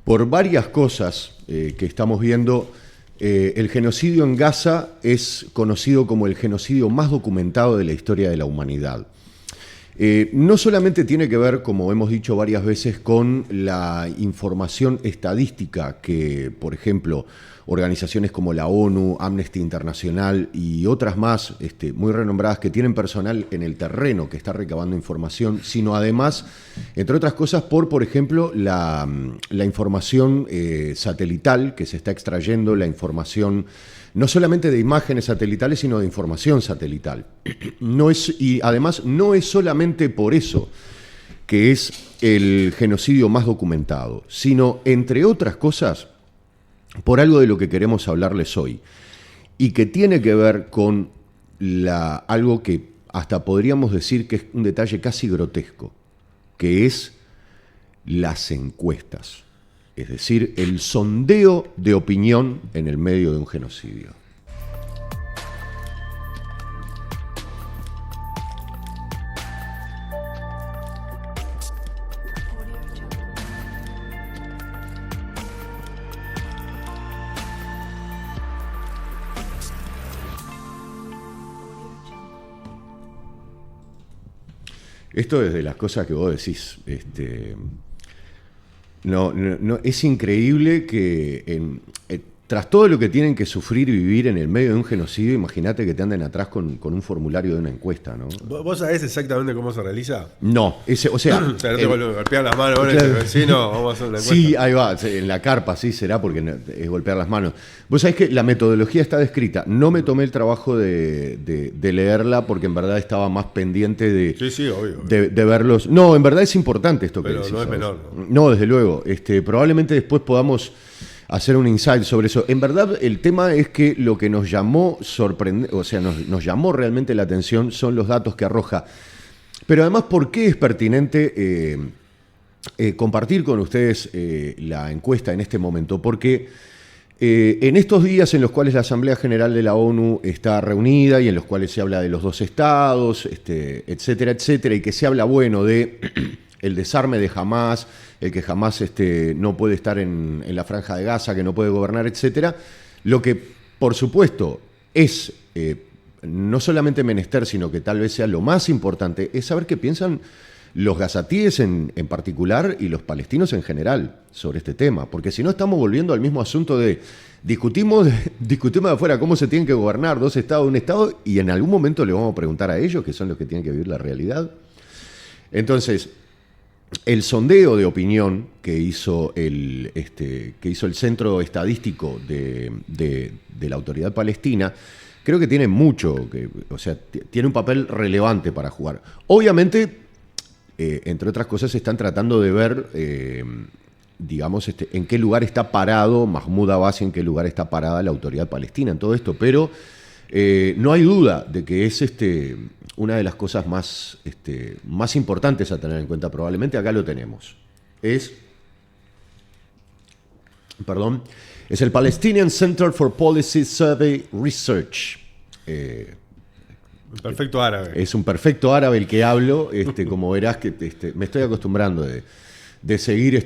por varias cosas que estamos viendo. El genocidio en Gaza es conocido como el genocidio más documentado de la historia de la humanidad. No solamente tiene que ver, como hemos dicho varias veces, con la información estadística que, por ejemplo, organizaciones como la ONU, Amnesty Internacional y otras más muy renombradas que tienen personal en el terreno que está recabando información, sino además, entre otras cosas, por ejemplo, la información satelital que se está extrayendo, la información no solamente de imágenes satelitales, sino de información satelital. Y además no es solamente por eso que es el genocidio más documentado, sino, entre otras cosas, por algo de lo que queremos hablarles hoy, y que tiene que ver con algo que hasta podríamos decir que es un detalle casi grotesco, que es las encuestas. Es decir, el sondeo de opinión en el medio de un genocidio. Esto es de las cosas que vos decís. No, es increíble que tras todo lo que tienen que sufrir y vivir en el medio de un genocidio, imagínate que te anden atrás con un formulario de una encuesta, ¿no? ¿Vos sabés exactamente cómo se realiza? No, o sea... O sea, no te golpean las manos con el vecino, vamos a hacer una encuesta. Sí, ahí va, en la carpa, sí será porque es golpear las manos. Vos sabés que la metodología está descrita. No me tomé el trabajo de leerla porque en verdad estaba más pendiente Sí, obvio. de verlos. No, en verdad es importante esto que decís. Pero no es menor, ¿no? No, desde luego. Probablemente después podamos hacer un insight sobre eso. En verdad, el tema es que lo que nos llamó nos llamó realmente la atención son los datos que arroja. Pero además, ¿por qué es pertinente compartir con ustedes la encuesta en este momento? Porque en estos días en los cuales la Asamblea General de la ONU está reunida y en los cuales se habla de los dos estados, etcétera, etcétera, y que se habla, bueno, de el desarme de Hamás, el que Hamás no puede estar en la franja de Gaza, que no puede gobernar, etcétera. Lo que, por supuesto, es no solamente menester, sino que tal vez sea lo más importante, es saber qué piensan los gazatíes en particular y los palestinos en general sobre este tema. Porque si no, estamos volviendo al mismo asunto de discutimos de afuera cómo se tienen que gobernar dos estados, un estado, y en algún momento le vamos a preguntar a ellos, que son los que tienen que vivir la realidad. Entonces, el sondeo de opinión que hizo el Centro Estadístico de la Autoridad Palestina, creo que tiene mucho, tiene un papel relevante para jugar. Obviamente, entre otras cosas, están tratando de ver, en qué lugar está parado Mahmoud Abbas y en qué lugar está parada la Autoridad Palestina en todo esto, pero no hay duda de que es una de las cosas más importantes a tener en cuenta. Probablemente acá lo tenemos. Es el Palestinian Center for Policy Survey Research. Perfecto árabe. Es un perfecto árabe el que hablo, como verás que me estoy acostumbrando de seguir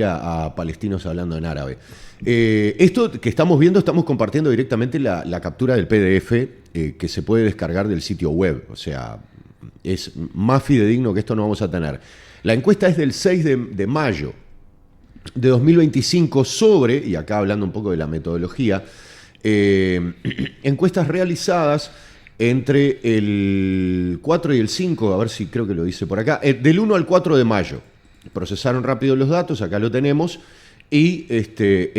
a palestinos hablando en árabe. Esto que estamos viendo, estamos compartiendo directamente la captura del PDF que se puede descargar del sitio web. O sea, es más fidedigno que esto no vamos a tener. La encuesta es del 6 de mayo de 2025 sobre, y acá hablando un poco de la metodología, encuestas realizadas entre el 4 y el 5, a ver si creo que lo dice por acá, del 1 al 4 de mayo. Procesaron rápido los datos, acá lo tenemos, y entre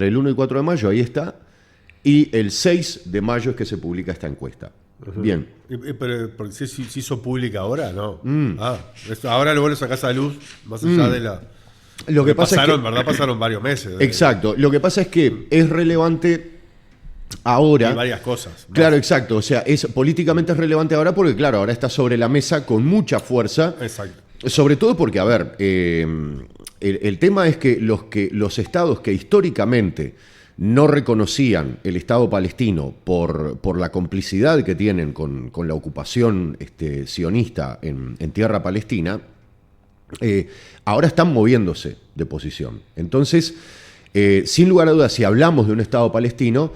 el 1 y el 4 de mayo, ahí está, y el 6 de mayo es que se publica esta encuesta. Uh-huh. Bien. Pero ¿se hizo pública ahora? No. Ahora luego lo sacás a luz, más allá de la... Lo que pasa es que, ¿verdad? Pasaron varios meses. Exacto. Lo que pasa es que es relevante ahora. Y varias cosas. Claro, exacto. O sea, políticamente es relevante ahora porque, claro, ahora está sobre la mesa con mucha fuerza. Exacto. Sobre todo porque, a ver, el tema es que los estados que históricamente no reconocían el Estado palestino por la complicidad que tienen con la ocupación sionista en tierra palestina, ahora están moviéndose de posición. Entonces, sin lugar a dudas, si hablamos de un Estado palestino,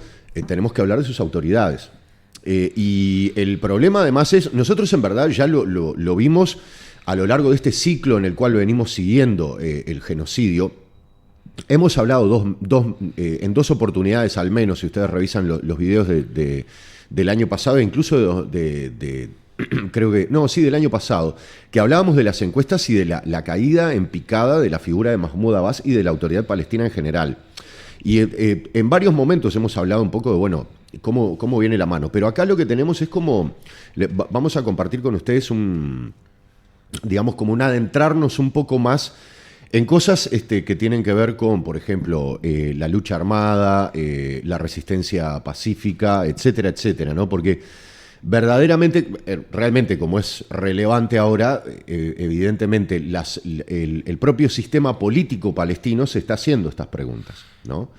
tenemos que hablar de sus autoridades. Y el problema además es, nosotros en verdad ya lo vimos a lo largo de este ciclo en el cual venimos siguiendo el genocidio. Hemos hablado en dos oportunidades al menos, si ustedes revisan los videos del año pasado, incluso creo que, no, sí, del año pasado, que hablábamos de las encuestas y de la caída en picada de la figura de Mahmoud Abbas y de la autoridad palestina en general. Y en varios momentos hemos hablado un poco de, bueno, cómo viene la mano. Pero acá lo que tenemos es como, vamos a compartir con ustedes digamos, como un adentrarnos un poco más en cosas que tienen que ver con, por ejemplo, la lucha armada, la resistencia pacífica, etcétera, etcétera, ¿no? Porque verdaderamente, realmente como es relevante ahora, evidentemente el propio sistema político palestino se está haciendo estas preguntas, ¿no?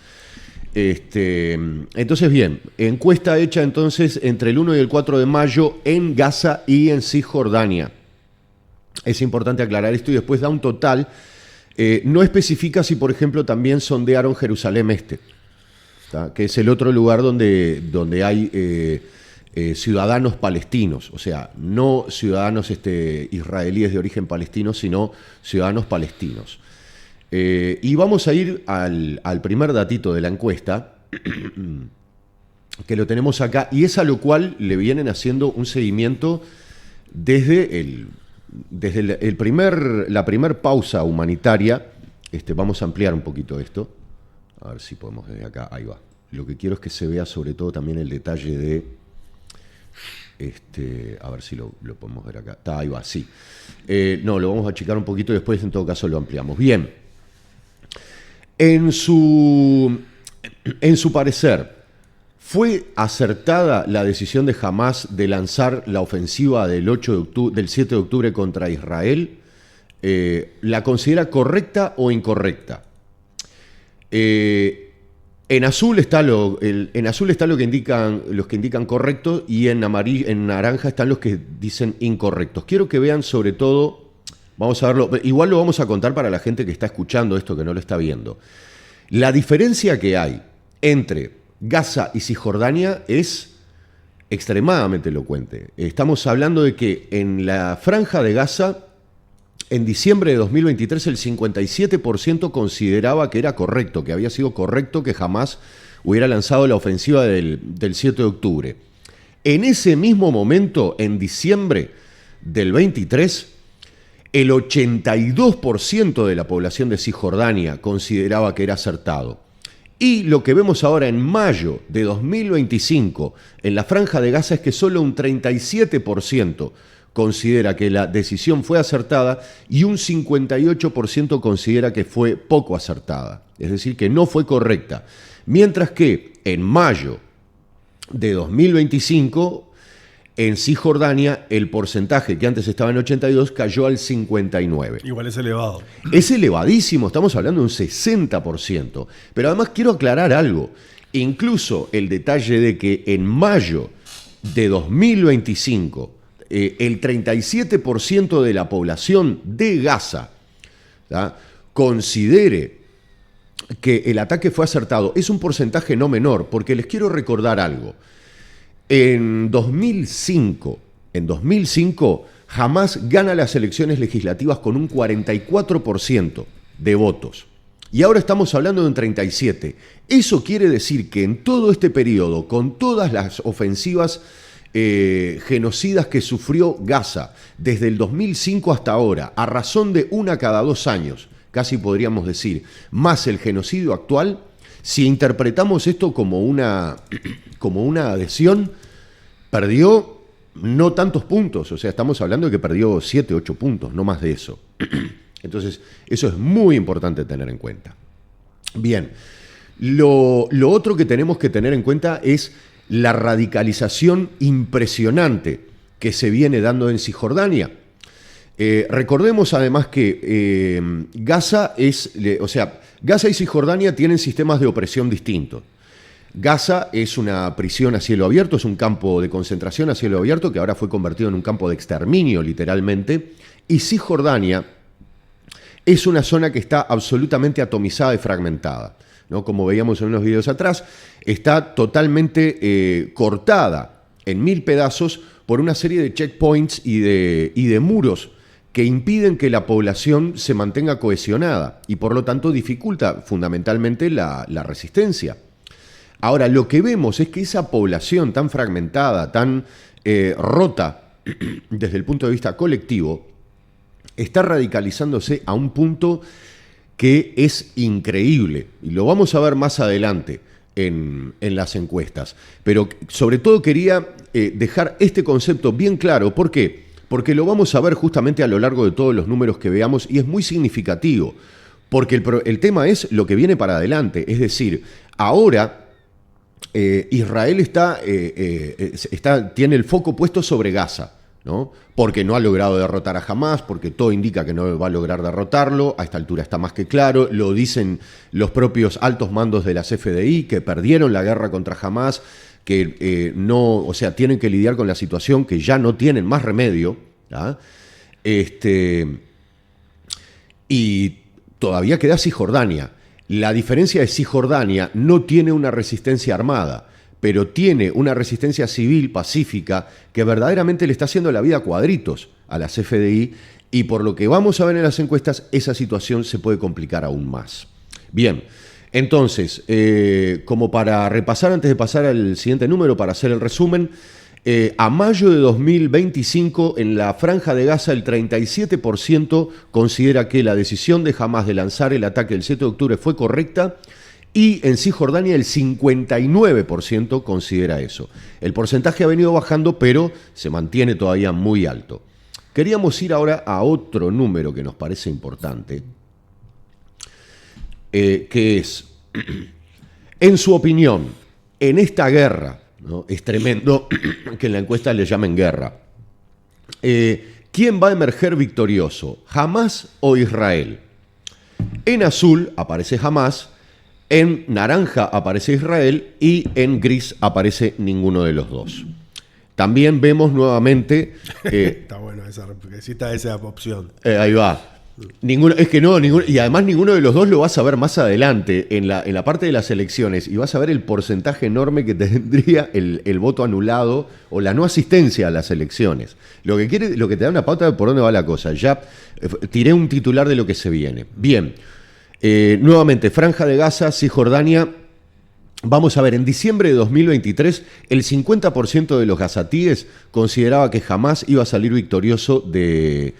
Entonces, bien, encuesta hecha entonces entre el 1 y el 4 de mayo en Gaza y en Cisjordania. Es importante aclarar esto y después da un total. No especifica si, por ejemplo, también sondearon Jerusalén Este, ¿tá? Que es el otro lugar donde hay ciudadanos palestinos, o sea, no ciudadanos israelíes de origen palestino, sino ciudadanos palestinos. Y vamos a ir al primer datito de la encuesta, que lo tenemos acá, y es a lo cual le vienen haciendo un seguimiento desde la primer pausa humanitaria. Vamos a ampliar un poquito esto, a ver si podemos desde acá, ahí va. Lo que quiero es que se vea sobre todo también el detalle de, a ver si lo podemos ver acá, ahí va, sí. No, lo vamos a achicar un poquito y después en todo caso lo ampliamos. Bien, en su parecer, ¿fue acertada la decisión de Hamás de lanzar la ofensiva del 7 de octubre contra Israel? ¿La considera correcta o incorrecta? En azul está lo que indican los que indican correcto, y en naranja están los que dicen incorrectos. Quiero que vean sobre todo, vamos a verlo, igual lo vamos a contar para la gente que está escuchando esto, que no lo está viendo. La diferencia que hay entre Gaza y Cisjordania es extremadamente elocuente. Estamos hablando de que en la franja de Gaza, en diciembre de 2023, el 57% consideraba que era correcto, que había sido correcto que Hamás hubiera lanzado la ofensiva del 7 de octubre. En ese mismo momento, en diciembre del 23, el 82% de la población de Cisjordania consideraba que era acertado. Y lo que vemos ahora en mayo de 2025 en la franja de Gaza es que solo un 37% considera que la decisión fue acertada y un 58% considera que fue poco acertada, es decir, que no fue correcta. Mientras que en mayo de 2025, en Cisjordania, el porcentaje que antes estaba en 82 cayó al 59. Igual es elevado. Es elevadísimo, estamos hablando de un 60%. Pero además quiero aclarar algo. Incluso el detalle de que en mayo de 2025, el 37% de la población de Gaza, ¿tá?, considere que el ataque fue acertado, es un porcentaje no menor, porque les quiero recordar algo. En 2005, Hamás gana las elecciones legislativas con un 44% de votos. Y ahora estamos hablando de un 37%. Eso quiere decir que en todo este periodo, con todas las ofensivas genocidas que sufrió Gaza, desde el 2005 hasta ahora, a razón de una cada 2 años, casi podríamos decir, más el genocidio actual, si interpretamos esto como una adhesión, perdió no tantos puntos, o sea, estamos hablando de que perdió 7, 8 puntos, no más de eso. Entonces, eso es muy importante tener en cuenta. Bien, lo otro que tenemos que tener en cuenta es la radicalización impresionante que se viene dando en Cisjordania. Recordemos además que Gaza y Cisjordania tienen sistemas de opresión distintos. Gaza es una prisión a cielo abierto, es un campo de concentración a cielo abierto que ahora fue convertido en un campo de exterminio, literalmente. Y Cisjordania es una zona que está absolutamente atomizada y fragmentada, ¿no? Como veíamos en unos videos atrás, está totalmente cortada en 1000 pedazos por una serie de checkpoints y de muros que impiden que la población se mantenga cohesionada y por lo tanto dificulta fundamentalmente la resistencia. Ahora, lo que vemos es que esa población tan fragmentada, tan rota desde el punto de vista colectivo, está radicalizándose a un punto que es increíble. Y lo vamos a ver más adelante en las encuestas. Pero sobre todo quería dejar este concepto bien claro. ¿Por qué? Porque lo vamos a ver justamente a lo largo de todos los números que veamos y es muy significativo. Porque el tema es lo que viene para adelante. Es decir, ahora Israel tiene el foco puesto sobre Gaza, ¿no? Porque no ha logrado derrotar a Hamás, porque todo indica que no va a lograr derrotarlo, a esta altura está más que claro, lo dicen los propios altos mandos de las FDI, que perdieron la guerra contra Hamás, que tienen que lidiar con la situación, que ya no tienen más remedio, ¿ah? Y todavía queda Cisjordania. La diferencia es que Cisjordania no tiene una resistencia armada, pero tiene una resistencia civil pacífica que verdaderamente le está haciendo la vida a cuadritos a las FDI y por lo que vamos a ver en las encuestas, esa situación se puede complicar aún más. Bien, entonces, como para repasar antes de pasar al siguiente número, para hacer el resumen, a mayo de 2025 en la Franja de Gaza el 37% considera que la decisión de Hamás de lanzar el ataque el 7 de octubre fue correcta. Y en Cisjordania el 59% considera eso. El porcentaje ha venido bajando, pero se mantiene todavía muy alto. Queríamos ir ahora a otro número que nos parece importante, que es, en su opinión, en esta guerra, ¿no? Es tremendo que en la encuesta le llamen guerra. ¿Quién va a emerger victorioso, Hamás o Israel? En azul aparece Hamás. En naranja aparece Israel y en gris aparece ninguno de los dos. También vemos nuevamente... Está bueno esa opción. Ahí va. Y además ninguno de los dos lo vas a ver más adelante en la parte de las elecciones y vas a ver el porcentaje enorme que tendría el voto anulado o la no asistencia a las elecciones. Lo que te da una pauta de por dónde va la cosa. Ya tiré un titular de lo que se viene. Bien. Nuevamente, Franja de Gaza, Cisjordania. Vamos a ver, en diciembre de 2023, el 50% de los gazatíes consideraba que Hamás iba a salir victorioso de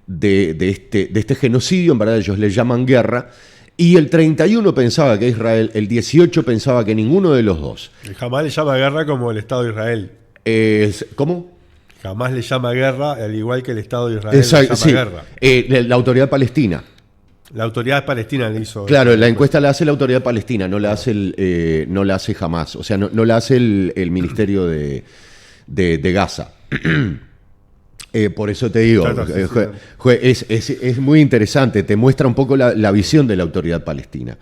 este genocidio. En verdad ellos le llaman guerra. Y el 31% pensaba que Israel, el 18% pensaba que ninguno de los dos. El Hamás le llama guerra como el Estado de Israel. ¿Cómo? Hamás le llama guerra, al igual que el Estado de Israel Exacto, le llama guerra. La autoridad palestina. La autoridad palestina le hizo... Claro, la encuesta la hace la autoridad palestina, no la hace Hamás. O sea, no la hace el Ministerio de Gaza. Por eso te digo, es muy interesante, te muestra un poco la visión de la autoridad palestina.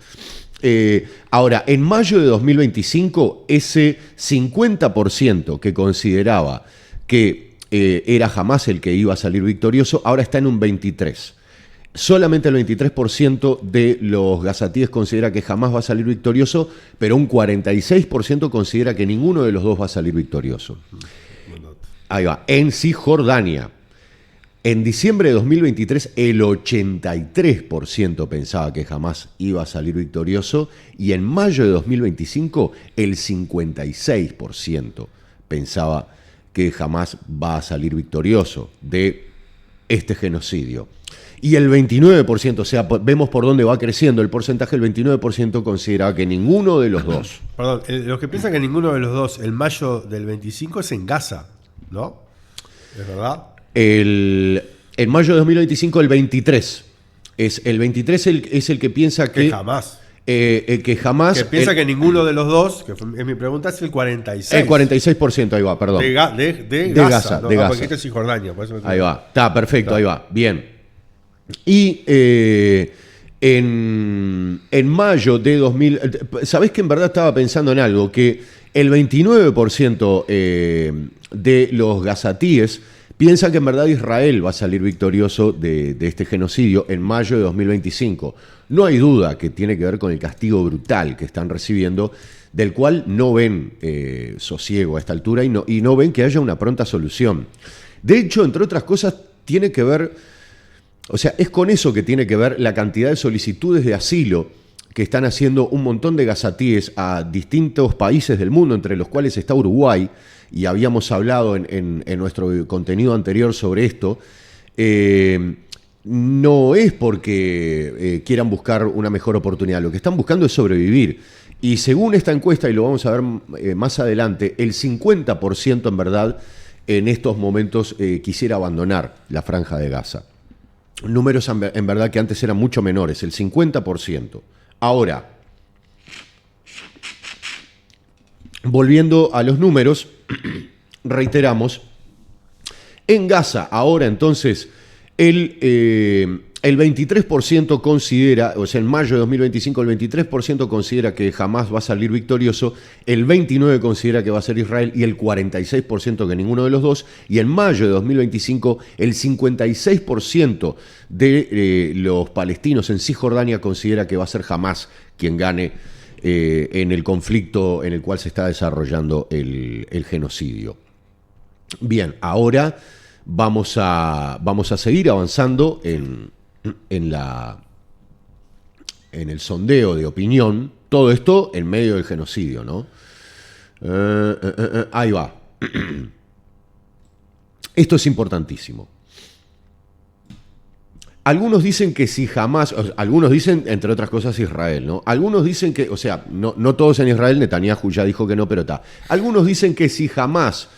Ahora, en mayo de 2025, ese 50% que consideraba que era Hamás el que iba a salir victorioso, ahora está en un 23%. Solamente el 23% de los gazatíes considera que Hamás va a salir victorioso, pero un 46% considera que ninguno de los dos va a salir victorioso. Ahí va. En Cisjordania, en diciembre de 2023, el 83% pensaba que Hamás iba a salir victorioso y en mayo de 2025, el 56% pensaba que Hamás va a salir victorioso de este genocidio. Y el 29%, o sea, vemos por dónde va creciendo el porcentaje, el 29% considera que ninguno de los dos. Perdón, los que piensan que ninguno de los dos, el mayo del 25 es en Gaza, ¿no? ¿Es verdad? En mayo de 2025, el 23. El 23 es el que piensa que Hamás. Que Hamás... Que piensa que ninguno de los dos, que es mi pregunta, es el 46%. El 46%, ahí va, perdón. De Gaza. De Gaza. Porque esto es Cisjordania. Ahí va, está perfecto, ahí va, bien. Y en mayo de 2000... ¿Sabés que en verdad estaba pensando en algo? Que el 29% de los gazatíes piensan que en verdad Israel va a salir victorioso de este genocidio en mayo de 2025. No hay duda que tiene que ver con el castigo brutal que están recibiendo, del cual no ven sosiego a esta altura y no ven que haya una pronta solución. De hecho, entre otras cosas, tiene que ver, o sea, es con eso que tiene que ver la cantidad de solicitudes de asilo que están haciendo un montón de gazatíes a distintos países del mundo, entre los cuales está Uruguay, y habíamos hablado en nuestro contenido anterior sobre esto. No es porque quieran buscar una mejor oportunidad, lo que están buscando es sobrevivir. Y según esta encuesta, y lo vamos a ver más adelante, el 50% en verdad en estos momentos quisiera abandonar la Franja de Gaza. Números en verdad que antes eran mucho menores, el 50%. Ahora, volviendo a los números, reiteramos, en Gaza ahora entonces el 23% considera, o sea, en mayo de 2025 el 23% considera que Hamás va a salir victorioso, el 29% considera que va a ser Israel y el 46% que ninguno de los dos, y en mayo de 2025 el 56% de los palestinos en Cisjordania considera que va a ser Hamás quien gane en el conflicto en el cual se está desarrollando el genocidio. Bien, ahora vamos a seguir avanzando en el sondeo de opinión, todo esto en medio del genocidio, ¿no? Ahí va. Esto es importantísimo. Algunos dicen que si Hamás, algunos dicen, entre otras cosas, Israel, ¿no? Algunos dicen que, o sea, no todos en Israel, Netanyahu ya dijo que no, pero está. Algunos dicen que si Hamás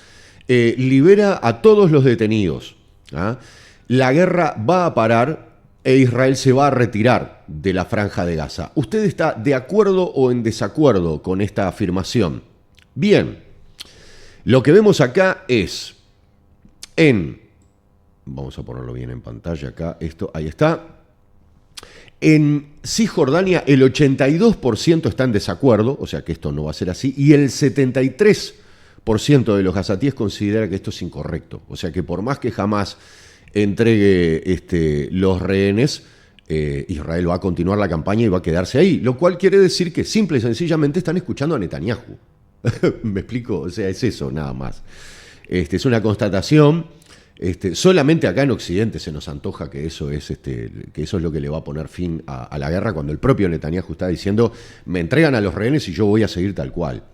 libera a todos los detenidos, ¿ah? La guerra va a parar e Israel se va a retirar de la Franja de Gaza. ¿Usted está de acuerdo o en desacuerdo con esta afirmación? Bien, lo que vemos acá es vamos a ponerlo bien en pantalla acá, esto, ahí está. En Cisjordania el 82% está en desacuerdo, o sea que esto no va a ser así, y el 73% de los gazatíes considera que esto es incorrecto. O sea que por más que jamás entregue los rehenes, Israel va a continuar la campaña y va a quedarse ahí, lo cual quiere decir que simple y sencillamente están escuchando a Netanyahu. ¿Me explico? O sea, es eso nada más. Es una constatación. Solamente acá en Occidente se nos antoja que eso es lo que le va a poner fin a la guerra, cuando el propio Netanyahu está diciendo: me entregan a los rehenes y yo voy a seguir tal cual.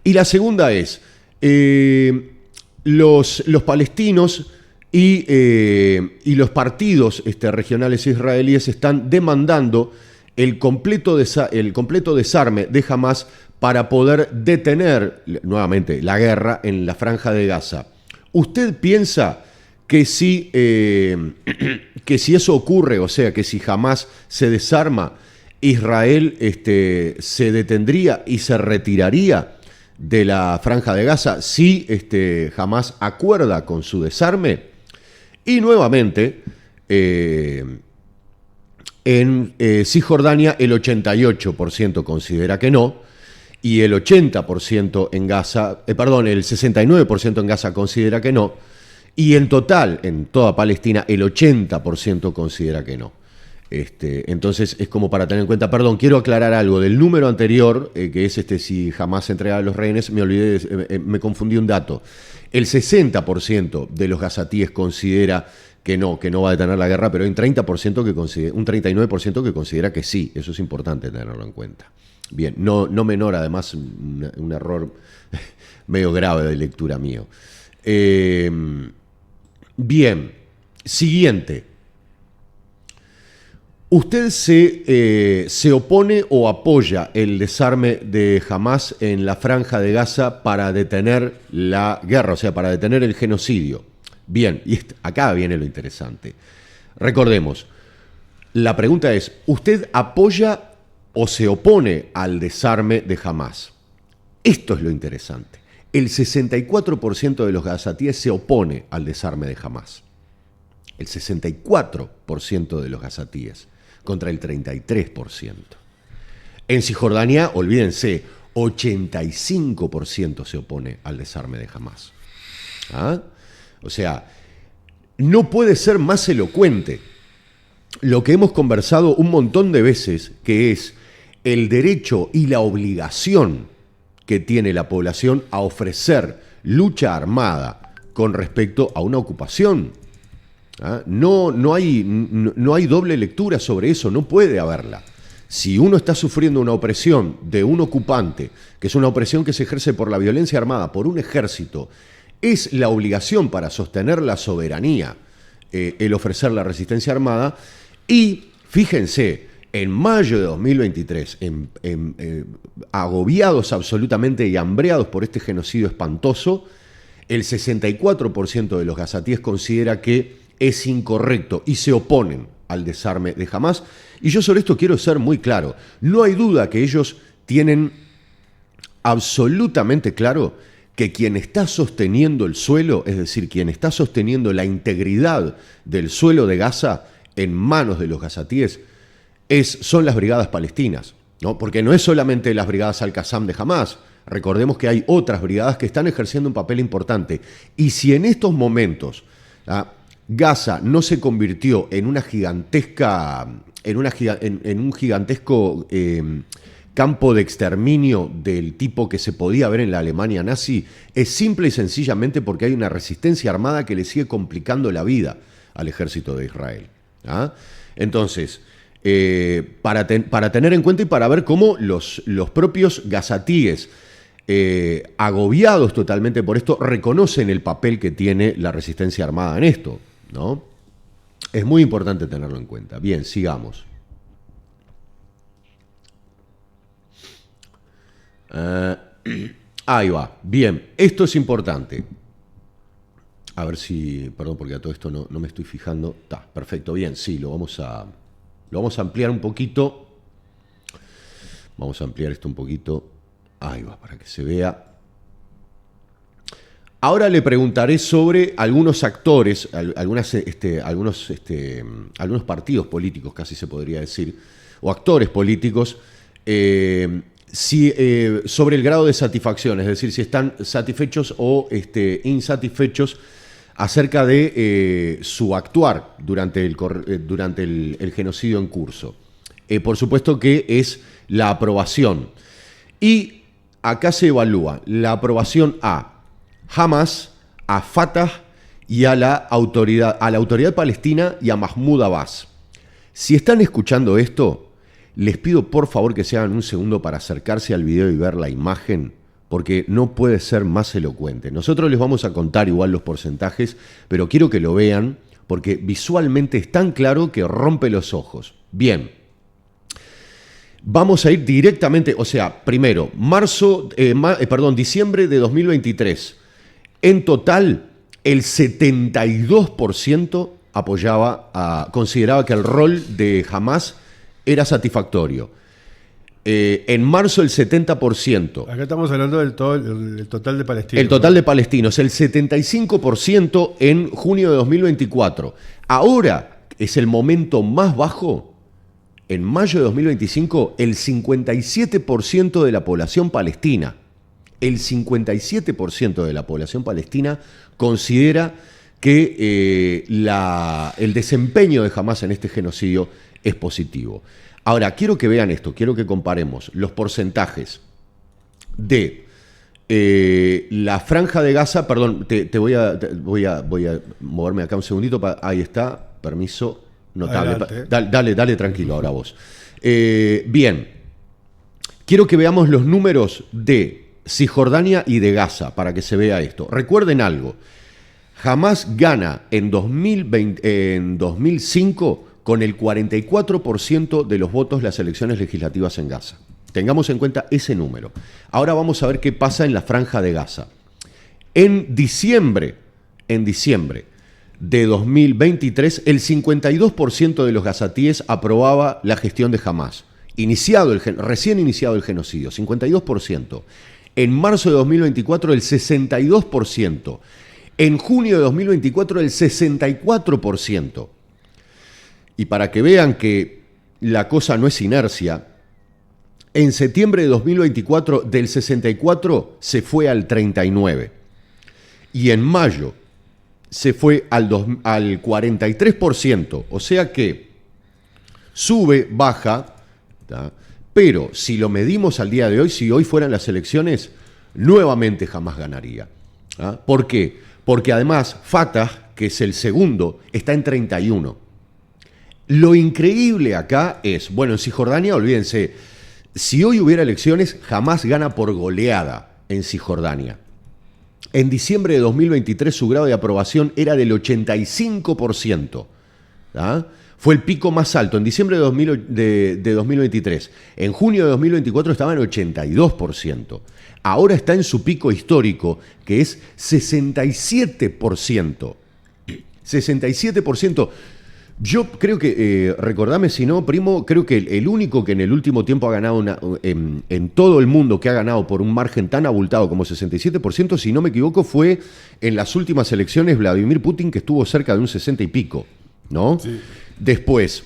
Y la segunda es, los palestinos y los partidos regionales israelíes están demandando el completo desarme de Hamás para poder detener nuevamente la guerra en la Franja de Gaza. ¿Usted piensa que si eso ocurre, o sea, que si Hamás se desarma, Israel se detendría y se retiraría de la Franja de Gaza si Hamás acuerda con su desarme? Y nuevamente, en Cisjordania el 88% considera que no, y el 80% en Gaza, el 69% en Gaza considera que no, y en total, en toda Palestina, el 80% considera que no. Entonces es como para tener en cuenta. Perdón, quiero aclarar algo del número anterior, que es si Hamás entrega a los rehenes, me confundí un dato. El 60% de los gazatíes considera que no va a detener la guerra, pero hay un 39% que considera que sí. Eso es importante tenerlo en cuenta. Bien, no menor, además, un error medio grave de lectura mío. Bien, siguiente. ¿Usted se opone o apoya el desarme de Hamás en la Franja de Gaza para detener la guerra, o sea, para detener el genocidio? Bien, y acá viene lo interesante. Recordemos, la pregunta es, ¿usted apoya o se opone al desarme de Hamás? Esto es lo interesante. El 64% de los gazatíes se opone al desarme de Hamás. El 64% de los gazatíes contra el 33%. En Cisjordania, olvídense, 85% se opone al desarme de Hamás. ¿Ah? O sea, no puede ser más elocuente lo que hemos conversado un montón de veces, que es el derecho y la obligación que tiene la población a ofrecer lucha armada con respecto a una ocupación. ¿Ah? No hay doble lectura sobre eso, no puede haberla. Si uno está sufriendo una opresión de un ocupante, que es una opresión que se ejerce por la violencia armada, por un ejército, es la obligación para sostener la soberanía el ofrecer la resistencia armada. Y fíjense, en mayo de 2023, agobiados absolutamente y hambreados por este genocidio espantoso, el 64% de los gazatíes considera que es incorrecto y se oponen al desarme de Hamás. Y yo sobre esto quiero ser muy claro. No hay duda que ellos tienen absolutamente claro que quien está sosteniendo el suelo, es decir, quien está sosteniendo la integridad del suelo de Gaza en manos de los gazatíes, son las brigadas palestinas, ¿no? Porque no es solamente las brigadas Al-Qassam de Hamás. Recordemos que hay otras brigadas que están ejerciendo un papel importante. Y si en estos momentos Gaza no se convirtió en una gigantesca, en un gigantesco campo de exterminio del tipo que se podía ver en la Alemania nazi, es simple y sencillamente porque hay una resistencia armada que le sigue complicando la vida al ejército de Israel. Entonces, para tener en cuenta y para ver cómo los propios gazatíes, agobiados totalmente por esto, reconocen el papel que tiene la resistencia armada en esto, ¿no? Es muy importante tenerlo en cuenta. Bien, sigamos. Ahí va. Bien, esto es importante. A ver si, perdón, porque a todo esto no me estoy fijando. Está, perfecto, bien, sí, lo vamos a ampliar un poquito. Vamos a ampliar esto un poquito. Ahí va, para que se vea. Ahora le preguntaré sobre algunos actores, algunos partidos políticos, casi se podría decir, o actores políticos, sobre el grado de satisfacción, es decir, si están satisfechos o insatisfechos acerca de su actuar durante el genocidio en curso. Por supuesto que es la aprobación. Y acá se evalúa la aprobación a Hamás, a Fatah y a la autoridad palestina y a Mahmoud Abbas. Si están escuchando esto, les pido por favor que se hagan un segundo para acercarse al video y ver la imagen, porque no puede ser más elocuente. Nosotros les vamos a contar igual los porcentajes, pero quiero que lo vean, porque visualmente es tan claro que rompe los ojos. Bien. Vamos a ir directamente, o sea, primero, diciembre de 2023. En total, el 72% consideraba que el rol de Hamás era satisfactorio. En marzo el 70%. Acá estamos hablando del total de palestinos. El total de palestinos, el 75% en junio de 2024. Ahora es el momento más bajo. En mayo de 2025, el 57% de la población palestina, el 57% de la población palestina considera que el desempeño de Hamás en este genocidio es positivo. Ahora, quiero que vean esto, quiero que comparemos los porcentajes de la franja de Gaza. Perdón, voy a moverme acá un segundito. Ahí está, permiso. Notable. Dale tranquilo ahora vos. Bien, quiero que veamos los números de Cisjordania y de Gaza para que se vea esto. Recuerden algo, Hamás gana en 2005 con el 44% de los votos las elecciones legislativas en Gaza. Tengamos en cuenta ese número. Ahora vamos a ver qué pasa en la franja de Gaza. En diciembre de 2023, el 52% de los gazatíes aprobaba la gestión de Hamás. Recién iniciado el genocidio, 52%. En marzo de 2024, el 62%. En junio de 2024, el 64%. Y para que vean que la cosa no es inercia, en septiembre de 2024, del 64 se fue al 39. Y en mayo se fue al 43%. O sea que sube, baja, ¿tá? Pero si lo medimos al día de hoy, si hoy fueran las elecciones, nuevamente jamás ganaría. ¿Ah? ¿Por qué? Porque además Fatah, que es el segundo, está en 31. Lo increíble acá es, bueno, en Cisjordania, olvídense, si hoy hubiera elecciones, jamás gana por goleada en Cisjordania. En diciembre de 2023 su grado de aprobación era del 85%. ¿Ah? Fue el pico más alto en diciembre de 2023. En junio de 2024 estaba en 82%. Ahora está en su pico histórico, que es 67%. 67%. Yo creo que, recordame si no, primo, creo que el único que en el último tiempo ha ganado en todo el mundo que ha ganado por un margen tan abultado como 67%, si no me equivoco, fue en las últimas elecciones Vladimir Putin, que estuvo cerca de un 60 y pico, ¿no? Sí. Después,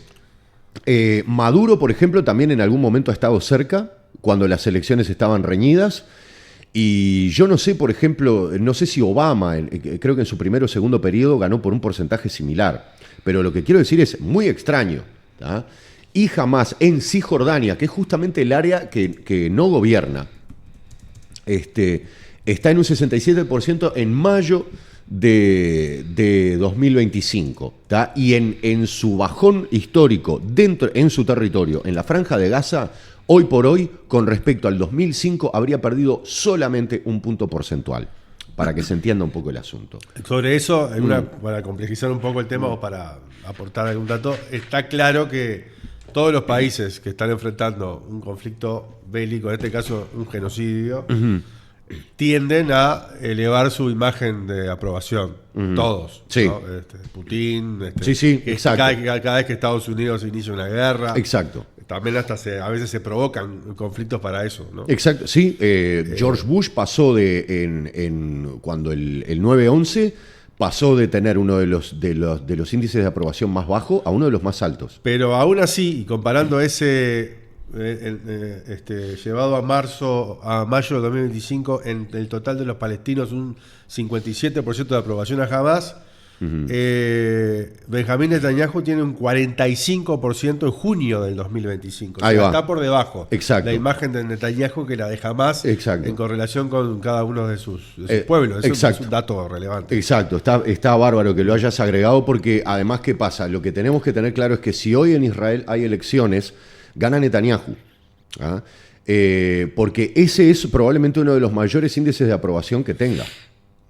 Maduro, por ejemplo, también en algún momento ha estado cerca, cuando las elecciones estaban reñidas. Y yo no sé, por ejemplo, no sé si Obama, creo que en su primero o segundo periodo ganó por un porcentaje similar. Pero lo que quiero decir es muy extraño. ¿Tá? Y jamás en Cisjordania, que es justamente el área que no gobierna, está en un 67% en mayo de 2025. ¿Tá? Y en su bajón histórico, en su territorio, en la Franja de Gaza, hoy por hoy, con respecto al 2005, habría perdido solamente un punto porcentual, para que se entienda un poco el asunto. Sobre eso, para complejizar un poco el tema o para aportar algún dato, está claro que todos los países que están enfrentando un conflicto bélico, en este caso un genocidio, tienden a elevar su imagen de aprobación. Todos. Sí. ¿no? Putin. Sí, exacto. Cada vez que Estados Unidos inicia una guerra. Exacto. También a veces se provocan conflictos para eso, ¿no? Exacto, sí. George Bush pasó cuando el 9/11 pasó de tener uno de los índices de aprobación más bajos a uno de los más altos. Pero aún así, y comparando ese llevado a mayo de 2025, en el total de los palestinos un 57% de aprobación a Hamas. Benjamín Netanyahu tiene un 45% en junio del 2025. O sea, está por debajo. Exacto. La imagen de Netanyahu que la de Hamas. Exacto. En correlación con cada uno de sus pueblos. Eso es un dato relevante. Exacto. Está bárbaro que lo hayas agregado porque además, ¿qué pasa? Lo que tenemos que tener claro es que si hoy en Israel hay elecciones, gana Netanyahu. ¿Ah? Porque ese es probablemente uno de los mayores índices de aprobación que tenga.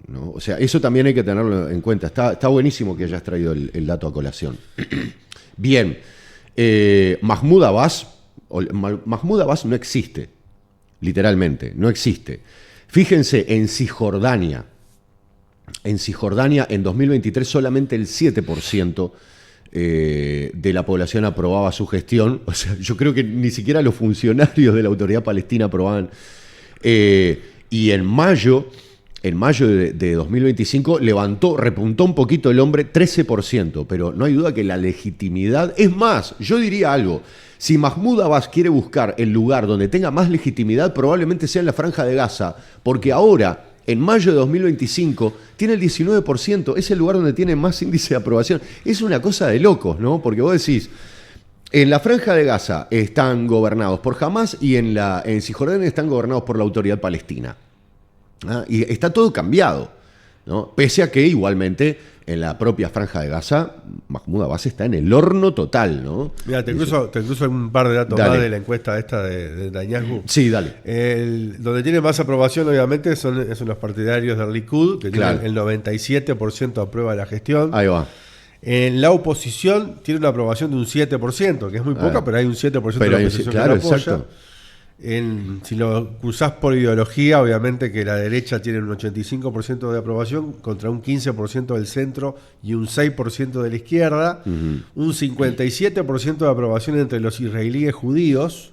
¿No? O sea, eso también hay que tenerlo en cuenta. Está buenísimo que hayas traído el dato a colación. Bien, Mahmoud Abbas no existe, literalmente, no existe. Fíjense, en Cisjordania en 2023 solamente el 7% de la población aprobaba su gestión. O sea, yo creo que ni siquiera los funcionarios de la Autoridad Palestina aprobaban. Y en mayo de 2025 repuntó un poquito el hombre, 13%, pero no hay duda que la legitimidad... Es más, yo diría algo, si Mahmoud Abbas quiere buscar el lugar donde tenga más legitimidad, probablemente sea en la Franja de Gaza, porque ahora, en mayo de 2025, tiene el 19%, es el lugar donde tiene más índice de aprobación. Es una cosa de locos, ¿no? Porque vos decís... En la Franja de Gaza están gobernados por Hamas y en Cisjordania están gobernados por la Autoridad Palestina. Y está todo cambiado, ¿no? Pese a que igualmente en la propia Franja de Gaza Mahmoud Abbas está en el horno total, ¿no? Mira, te incluso un par de datos más de la encuesta esta de Netanyahu. Sí, dale. Donde tiene más aprobación, obviamente, son los partidarios del Likud, que tienen el 97% aprueba la gestión. Ahí va. En la oposición tiene una aprobación de un 7%, que es muy poca, pero hay un 7% de la oposición que lo apoya. Exacto. Si lo cruzás por ideología, obviamente que la derecha tiene un 85% de aprobación contra un 15% del centro y un 6% de la izquierda. Un 57% de aprobación entre los israelíes judíos.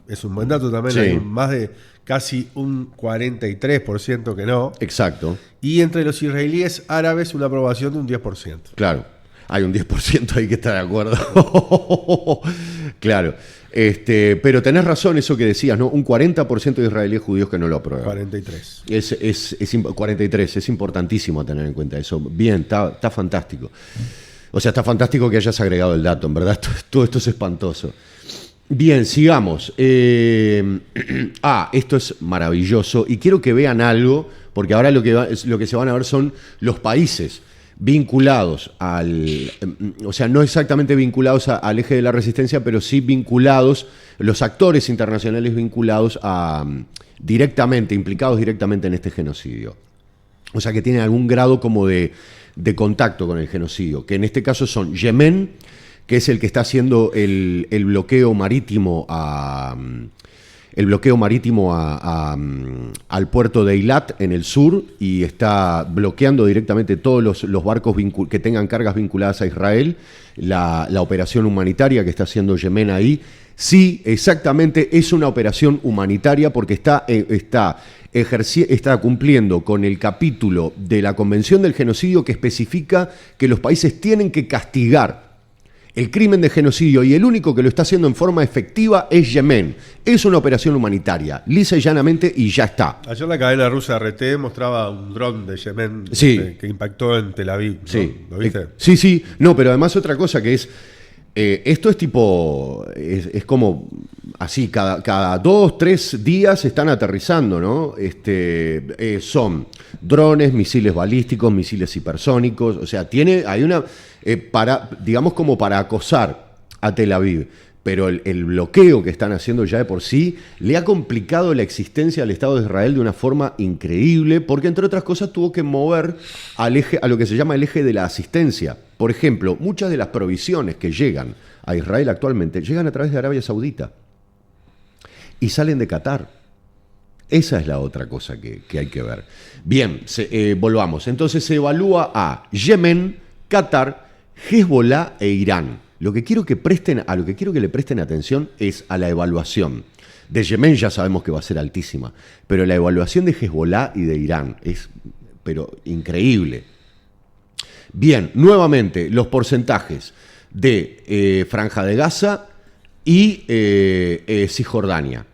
Es un buen dato también, hay más de casi un 43% que no. Exacto. Y entre los israelíes árabes una aprobación de un 10%. Claro. Hay un 10% ahí que está de acuerdo. Claro. Pero tenés razón eso que decías, ¿no? Un 40% de israelíes judíos que no lo aprueban. 43. 43, es importantísimo tener en cuenta eso. Bien, está fantástico. O sea, está fantástico que hayas agregado el dato, en verdad, todo esto es espantoso. Bien, sigamos. Esto es maravilloso y quiero que vean algo, porque ahora lo que se van a ver son los países vinculados o sea, no exactamente vinculados al eje de la resistencia, pero sí vinculados, los actores internacionales vinculados implicados directamente en este genocidio. O sea, que tienen algún grado como de contacto con el genocidio, que en este caso son Yemen, que es el que está haciendo el bloqueo marítimo al puerto de Eilat en el sur y está bloqueando directamente todos los barcos que tengan cargas vinculadas a Israel, la operación humanitaria que está haciendo Yemen ahí. Sí, exactamente, es una operación humanitaria porque está cumpliendo con el capítulo de la Convención del Genocidio que especifica que los países tienen que castigar el crimen de genocidio y el único que lo está haciendo en forma efectiva es Yemen. Es una operación humanitaria, lisa y llanamente, y ya está. Ayer la cadena rusa RT mostraba un dron de Yemen que impactó en Tel Aviv, ¿no? Sí. ¿Lo viste? Sí. No, pero además otra cosa que es... esto es tipo... Es como así, cada 2, 3 días están aterrizando, ¿no? Son drones, misiles balísticos, misiles hipersónicos, o sea, hay una... digamos como para acosar a Tel Aviv, pero el bloqueo que están haciendo ya de por sí le ha complicado la existencia al Estado de Israel de una forma increíble, porque entre otras cosas tuvo que mover a lo que se llama el eje de la asistencia. Por ejemplo, muchas de las provisiones que llegan a Israel actualmente llegan a través de Arabia Saudita y salen de Qatar. Esa es la otra cosa que hay que ver. Bien, volvamos. Entonces se evalúa a Yemen, Qatar, Hezbollah e Irán. A lo que quiero que le presten atención es a la evaluación. De Yemen ya sabemos que va a ser altísima, pero la evaluación de Hezbollah y de Irán es increíble. Bien, nuevamente, los porcentajes de Franja de Gaza y Cisjordania.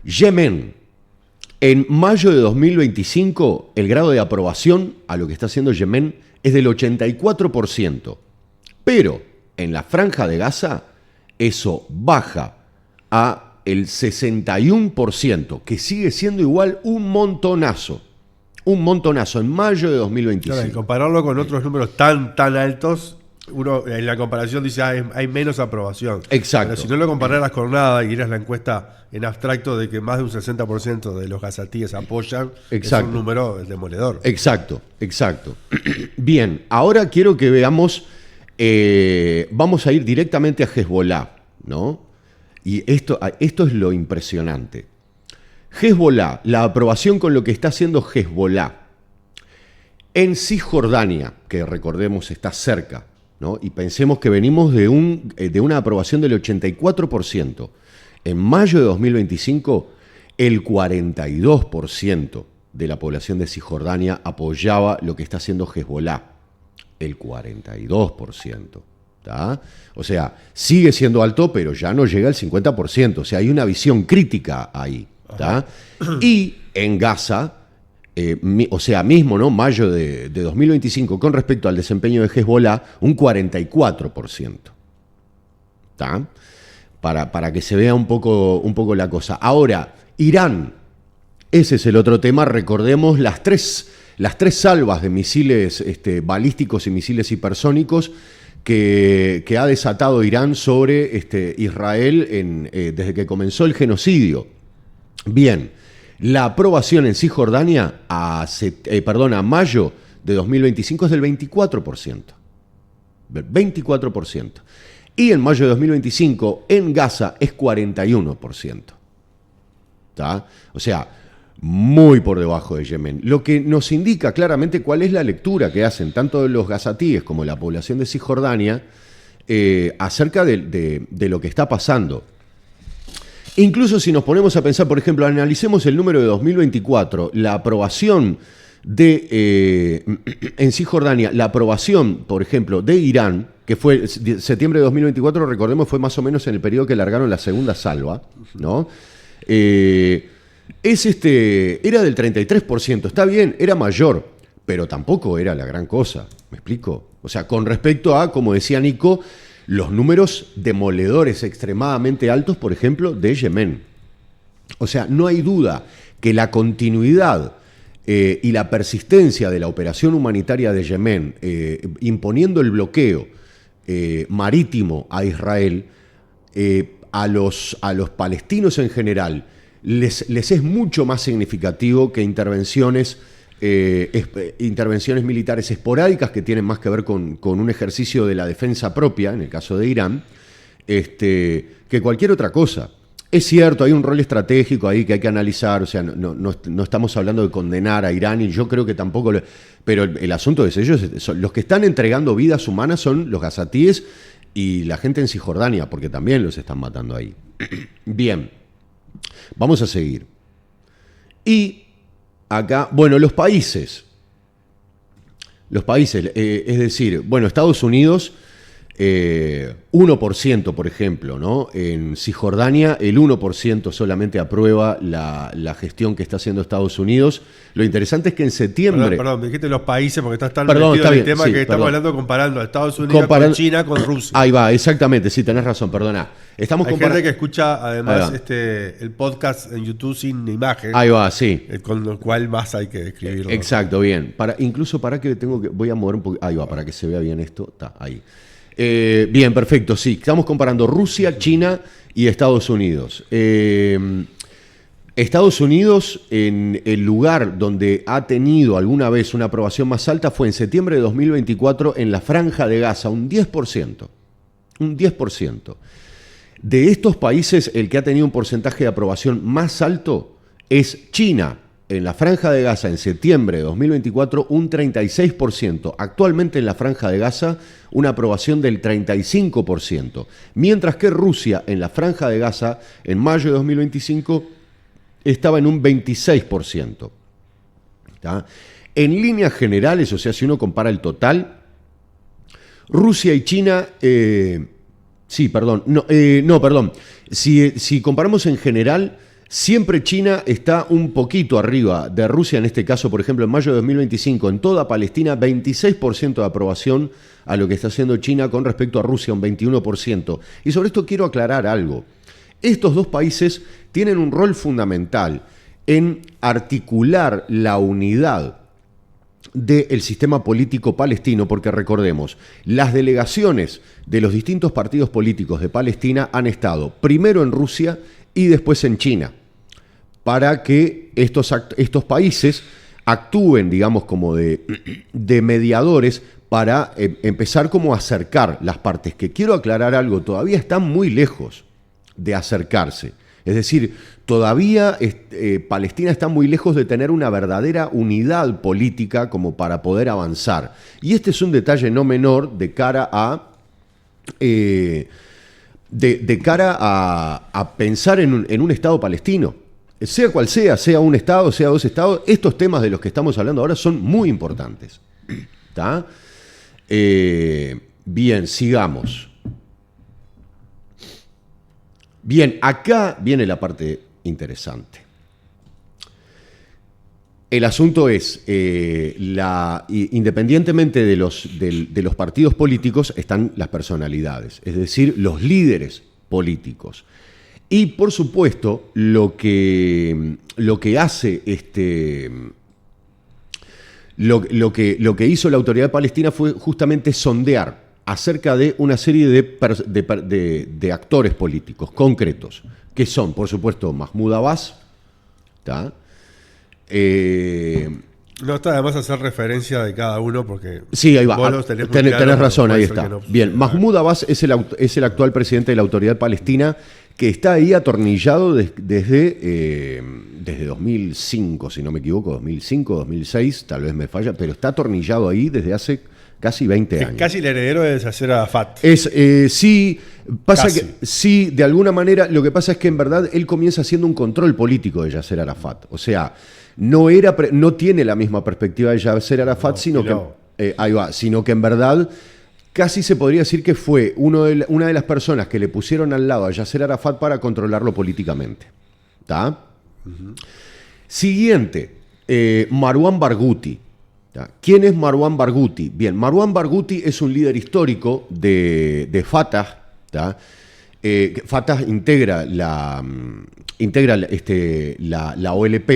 Yemen, en mayo de 2025, el grado de aprobación a lo que está haciendo Yemen es del 84%. Pero en la Franja de Gaza eso baja a el 61%, que sigue siendo igual un montonazo. Un montonazo en mayo de 2025. Claro, y compararlo con otros números tan altos, uno en la comparación dice hay menos aprobación. Exacto. Pero si no lo compararas con nada y dieras la encuesta en abstracto de que más de un 60% de los gazatíes apoyan, exacto, es un número demoledor. Exacto. Bien, ahora quiero que veamos, vamos a ir directamente a Hezbollah, ¿no? Y esto es lo impresionante. Hezbollah, la aprobación con lo que está haciendo Hezbollah en Cisjordania, que recordemos está cerca, ¿no? Y pensemos que venimos de una aprobación del 84%. En mayo de 2025, el 42% de la población de Cisjordania apoyaba lo que está haciendo Hezbollah. El 42%. ¿Tá? O sea, sigue siendo alto, pero ya no llega al 50%. O sea, hay una visión crítica ahí. ¿Tá? Y en Gaza, o sea, mismo, ¿no? Mayo de 2025, con respecto al desempeño de Hezbollah, un 44%. ¿Tá? Para que se vea un poco la cosa. Ahora, Irán, ese es el otro tema. Recordemos las tres salvas de misiles balísticos y misiles hipersónicos que ha desatado Irán sobre Israel desde que comenzó el genocidio. Bien, la aprobación en Cisjordania a mayo de 2025 es del 24%. 24%. Y en mayo de 2025 en Gaza es 41%. ¿Tá? O sea, muy por debajo de Yemen. Lo que nos indica claramente cuál es la lectura que hacen tanto los gazatíes como la población de Cisjordania acerca de lo que está pasando. Incluso si nos ponemos a pensar, por ejemplo, analicemos el número de 2024, la aprobación en Cisjordania, la aprobación, por ejemplo, de Irán, que fue septiembre de 2024, recordemos, fue más o menos en el periodo que largaron la segunda salva, ¿no? Era del 33%, está bien, era mayor, pero tampoco era la gran cosa, ¿me explico? O sea, con respecto a, como decía Nico, los números demoledores extremadamente altos, por ejemplo, de Yemen. O sea, no hay duda que la continuidad y la persistencia de la operación humanitaria de Yemen, imponiendo el bloqueo marítimo a Israel, a los palestinos en general, les es mucho más significativo que intervenciones militares esporádicas que tienen más que ver con un ejercicio de la defensa propia, en el caso de Irán, que cualquier otra cosa. Es cierto, hay un rol estratégico ahí que hay que analizar, o sea, no estamos hablando de condenar a Irán y yo creo que tampoco... Pero el asunto es ellos, los que están entregando vidas humanas son los gazatíes y la gente en Cisjordania, porque también los están matando ahí. Bien, vamos a seguir. Y acá, bueno, los países, es decir, bueno, Estados Unidos... 1%, por ejemplo, ¿no? En Cisjordania el 1% solamente aprueba la gestión que está haciendo Estados Unidos. Lo interesante es que en septiembre... Perdón, dijiste los países porque estás tan metido en el tema que estamos hablando comparando a Estados Unidos con China, con Rusia. Ahí va, exactamente, sí, tenés razón, perdona. Hay gente que escucha además el podcast en YouTube sin imagen. Ahí va, sí. Con lo cual más hay que escribirlo. Exacto, bien. Incluso para que voy a mover un poco... Ahí va, para que se vea bien esto. Está, ahí. Bien, perfecto, sí. Estamos comparando Rusia, China y Estados Unidos. Estados Unidos, en el lugar donde ha tenido alguna vez una aprobación más alta, fue en septiembre de 2024 en la Franja de Gaza, un 10%. Un 10%. De estos países, el que ha tenido un porcentaje de aprobación más alto es China. En la Franja de Gaza, en septiembre de 2024, un 36%. Actualmente en la Franja de Gaza, una aprobación del 35%. Mientras que Rusia, en la Franja de Gaza, en mayo de 2025, estaba en un 26%. ¿Tá? En líneas generales, o sea, si uno compara el total, Rusia y China... Si comparamos en general... Siempre China está un poquito arriba de Rusia, en este caso, por ejemplo, en mayo de 2025, en toda Palestina, 26% de aprobación a lo que está haciendo China con respecto a Rusia, un 21%. Y sobre esto quiero aclarar algo. Estos dos países tienen un rol fundamental en articular la unidad del sistema político palestino, porque recordemos, las delegaciones de los distintos partidos políticos de Palestina han estado primero en Rusia y después en China, para que estos países actúen, digamos, como de mediadores para empezar como a acercar las partes, que quiero aclarar algo, todavía están muy lejos de acercarse. Es decir, todavía Palestina está muy lejos de tener una verdadera unidad política como para poder avanzar. Y este es un detalle no menor de cara a... De cara a pensar en un Estado palestino, sea cual sea un Estado, sea dos Estados, estos temas de los que estamos hablando ahora son muy importantes. ¿Tá? Bien, sigamos. Bien, acá viene la parte interesante. El asunto es, independientemente de los partidos políticos, están las personalidades, es decir, los líderes políticos. Y, por supuesto, lo que hace lo que hizo la autoridad palestina fue justamente sondear acerca de una serie de actores políticos concretos, que son, por supuesto, Mahmoud Abbas, ¿tá? No está además hacer referencia de cada uno porque... Sí, ahí va. Tenés razón, ahí está. No. Bien, Mahmoud Abbas es el actual presidente de la autoridad palestina que está ahí atornillado desde 2005, si no me equivoco, 2005, 2006, tal vez me falla, pero está atornillado ahí desde hace casi 20 años. Casi el heredero de Yasser Arafat. Sí, pasa casi. Que sí, de alguna manera, lo que pasa es que en verdad él comienza haciendo un control político de Yasser Arafat. O sea, no tiene la misma perspectiva de Yasser Arafat, sino que en verdad casi se podría decir que fue una de las personas que le pusieron al lado a Yasser Arafat para controlarlo políticamente. ¿Está? Uh-huh. Siguiente, Marwan Barghouti. ¿Tá? ¿Quién es Marwan Barghouti? Bien, Marwan Barghouti es un líder histórico de Fatah. ¿Tá? Fatah integra la OLP.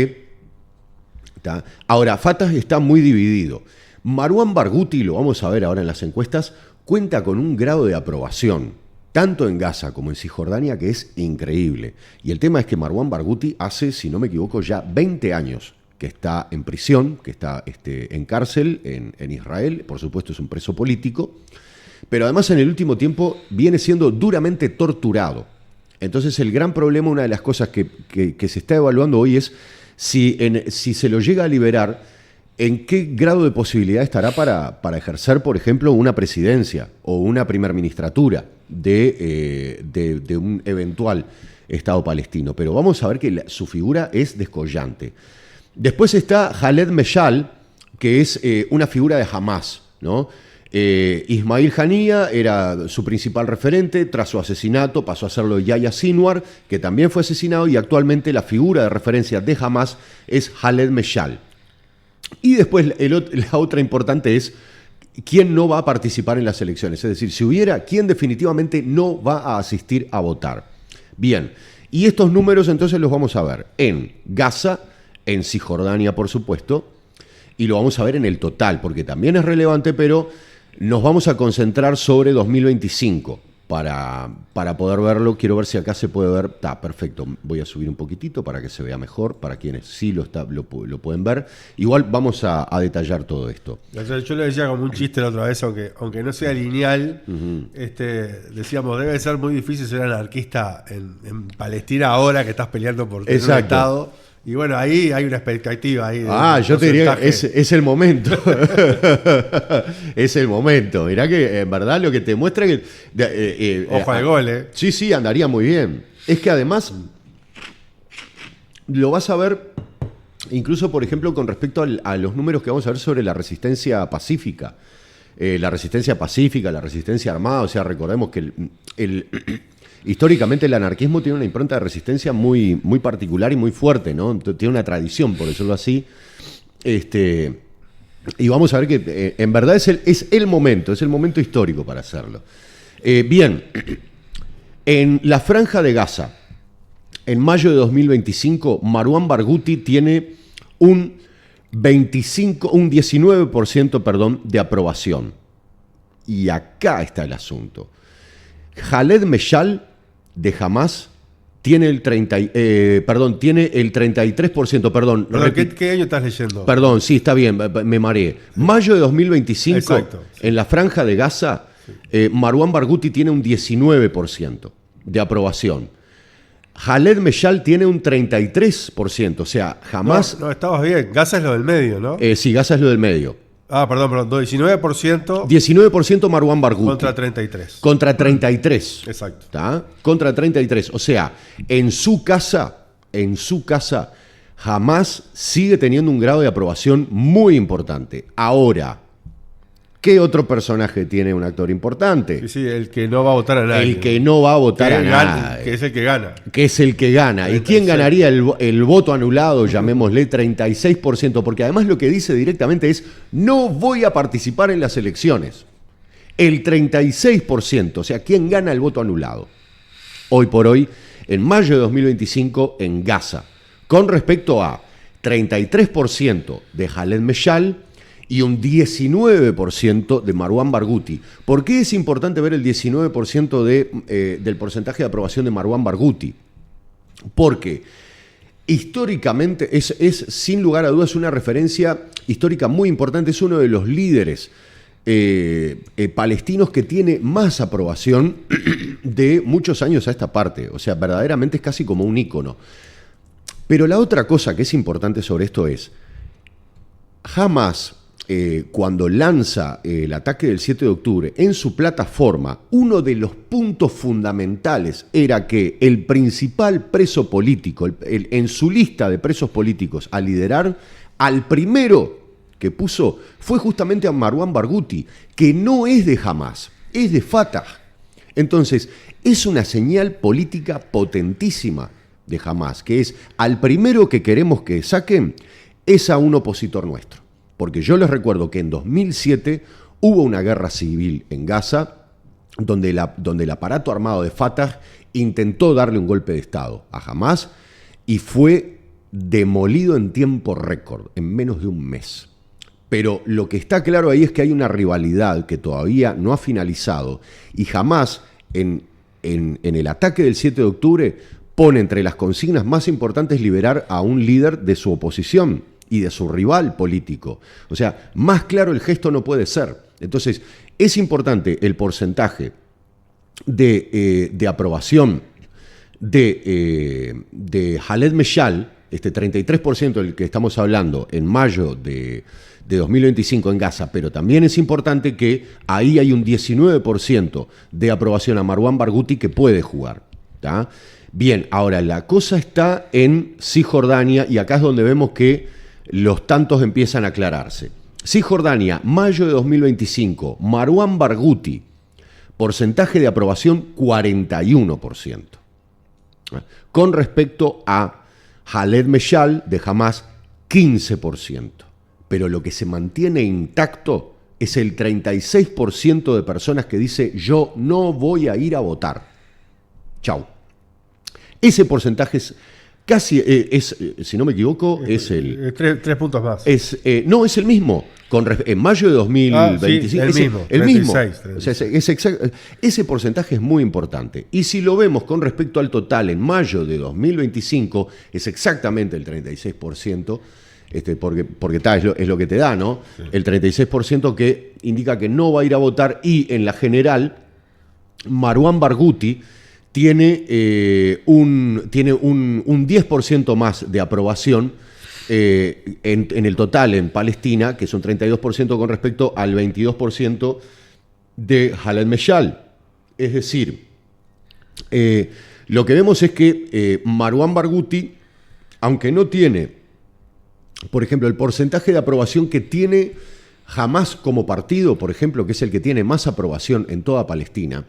¿Tá? Ahora, Fatah está muy dividido. Marwan Barghouti, lo vamos a ver ahora en las encuestas, cuenta con un grado de aprobación, tanto en Gaza como en Cisjordania, que es increíble. Y el tema es que Marwan Barghouti hace, si no me equivoco, ya 20 años que está en prisión, que está en cárcel en Israel. Por supuesto, es un preso político. Pero además, en el último tiempo, viene siendo duramente torturado. Entonces, el gran problema, una de las cosas que se está evaluando hoy es si se lo llega a liberar, ¿en qué grado de posibilidad estará para ejercer, por ejemplo, una presidencia o una primerministratura de un eventual Estado palestino? Pero vamos a ver que su figura es descollante. Después está Khaled Meshal, que es una figura de Hamas, ¿no? Ismail Haniyeh era su principal referente. Tras su asesinato pasó a serlo Yahya Sinwar, que también fue asesinado, y actualmente la figura de referencia de Hamas es Khaled Meshal. Y después la otra importante es quién no va a participar en las elecciones. Es decir, si hubiera, quién definitivamente no va a asistir a votar. Bien, y estos números entonces los vamos a ver en Gaza, en Cisjordania, por supuesto, y lo vamos a ver en el total, porque también es relevante, pero nos vamos a concentrar sobre 2025 para poder verlo. Quiero ver si acá se puede ver. Está perfecto. Voy a subir un poquitito para que se vea mejor, para quienes sí lo pueden ver. Igual vamos a detallar todo esto. Yo le decía como un chiste la otra vez, aunque no sea lineal, decíamos, debe ser muy difícil ser anarquista en Palestina ahora que estás peleando por tener un Estado. Y bueno, ahí hay una expectativa. Yo te diría que es el momento. Es el momento. Mirá que en verdad lo que te muestra que... ojo al gol, Sí, andaría muy bien. Es que además lo vas a ver incluso, por ejemplo, con respecto a los números que vamos a ver sobre la resistencia pacífica. La resistencia armada. O sea, recordemos que históricamente el anarquismo tiene una impronta de resistencia muy, muy particular y muy fuerte, ¿no? Tiene una tradición, por decirlo así. Y vamos a ver que en verdad es el momento histórico para hacerlo. Bien, en la Franja de Gaza, en mayo de 2025, Marwan Barghouti tiene un 19%, de aprobación. Y acá está el asunto. Khaled Meshal de Hamas tiene el 33%. Perdón, ¿qué año estás leyendo? Perdón, sí, está bien, me mareé. Mayo de 2025, exacto, sí. En la Franja de Gaza, Marwan Barghouti tiene un 19% de aprobación. Khaled Meshal tiene un 33%, o sea, Hamas... No, estabas bien. Gaza es lo del medio, ¿no? Sí, Gaza es lo del medio. Perdón, 19%. 19% Marwan Barghouti. Contra 33. Contra 33. Exacto. ¿Tá? Contra 33. O sea, en su casa, Hamas sigue teniendo un grado de aprobación muy importante. Ahora, ¿qué otro personaje tiene un actor importante? Sí, el que no va a votar a nadie. El que no va a votar a nadie. Que es el que gana. Que es el que gana. 36. ¿Y quién ganaría el voto anulado? Llamémosle 36%. Porque además lo que dice directamente es: no voy a participar en las elecciones. El 36%. O sea, ¿quién gana el voto anulado? Hoy por hoy, en mayo de 2025, en Gaza. Con respecto a 33% de Khaled Meshal y un 19% de Marwan Barghouti. ¿Por qué es importante ver el 19% del porcentaje de aprobación de Marwan Barghouti? Porque históricamente es sin lugar a dudas una referencia histórica muy importante. Es uno de los líderes palestinos que tiene más aprobación de muchos años a esta parte. O sea, verdaderamente es casi como un ícono. Pero la otra cosa que es importante sobre esto es: Hamas cuando lanza el ataque del 7 de octubre, en su plataforma, uno de los puntos fundamentales era que el principal preso político, en su lista de presos políticos a liderar, al primero que puso fue justamente a Marwan Barghouti, que no es de Hamas, es de Fatah. Entonces, es una señal política potentísima de Hamas, que es al primero que queremos que saquen es a un opositor nuestro. Porque yo les recuerdo que en 2007 hubo una guerra civil en Gaza donde el aparato armado de Fatah intentó darle un golpe de Estado a Hamas y fue demolido en tiempo récord, en menos de un mes. Pero lo que está claro ahí es que hay una rivalidad que todavía no ha finalizado y Hamas en el ataque del 7 de octubre pone entre las consignas más importantes liberar a un líder de su oposición y de su rival político. O sea, más claro el gesto no puede ser. Entonces, es importante el porcentaje de aprobación de Khaled Meshal, este 33% del que estamos hablando en mayo de 2025 en Gaza, pero también es importante que ahí hay un 19% de aprobación a Marwan Barghouti que puede jugar, ¿tá? Bien, ahora la cosa está en Cisjordania y acá es donde vemos que los tantos empiezan a aclararse. Cisjordania, mayo de 2025, Marwan Barghouti, porcentaje de aprobación 41%. Con respecto a Khaled Meshal de Hamas, 15%. Pero lo que se mantiene intacto es el 36% de personas que dice yo no voy a ir a votar. Chau. Ese porcentaje es casi, si no me equivoco, es el... Tres puntos más. No, es el mismo. En mayo de 2025. Sí, el mismo. 36. O sea, ese porcentaje es muy importante. Y si lo vemos con respecto al total en mayo de 2025, es exactamente el 36%. Porque es lo que te da, ¿no? Sí. El 36% que indica que no va a ir a votar y en la general Marwan Barghouti tiene un 10% más de aprobación en el total en Palestina, que es un 32% con respecto al 22% de Khaled Meshal. Es decir, lo que vemos es que Marwan Barghouti, aunque no tiene, por ejemplo, el porcentaje de aprobación que tiene Hamas como partido, por ejemplo, que es el que tiene más aprobación en toda Palestina,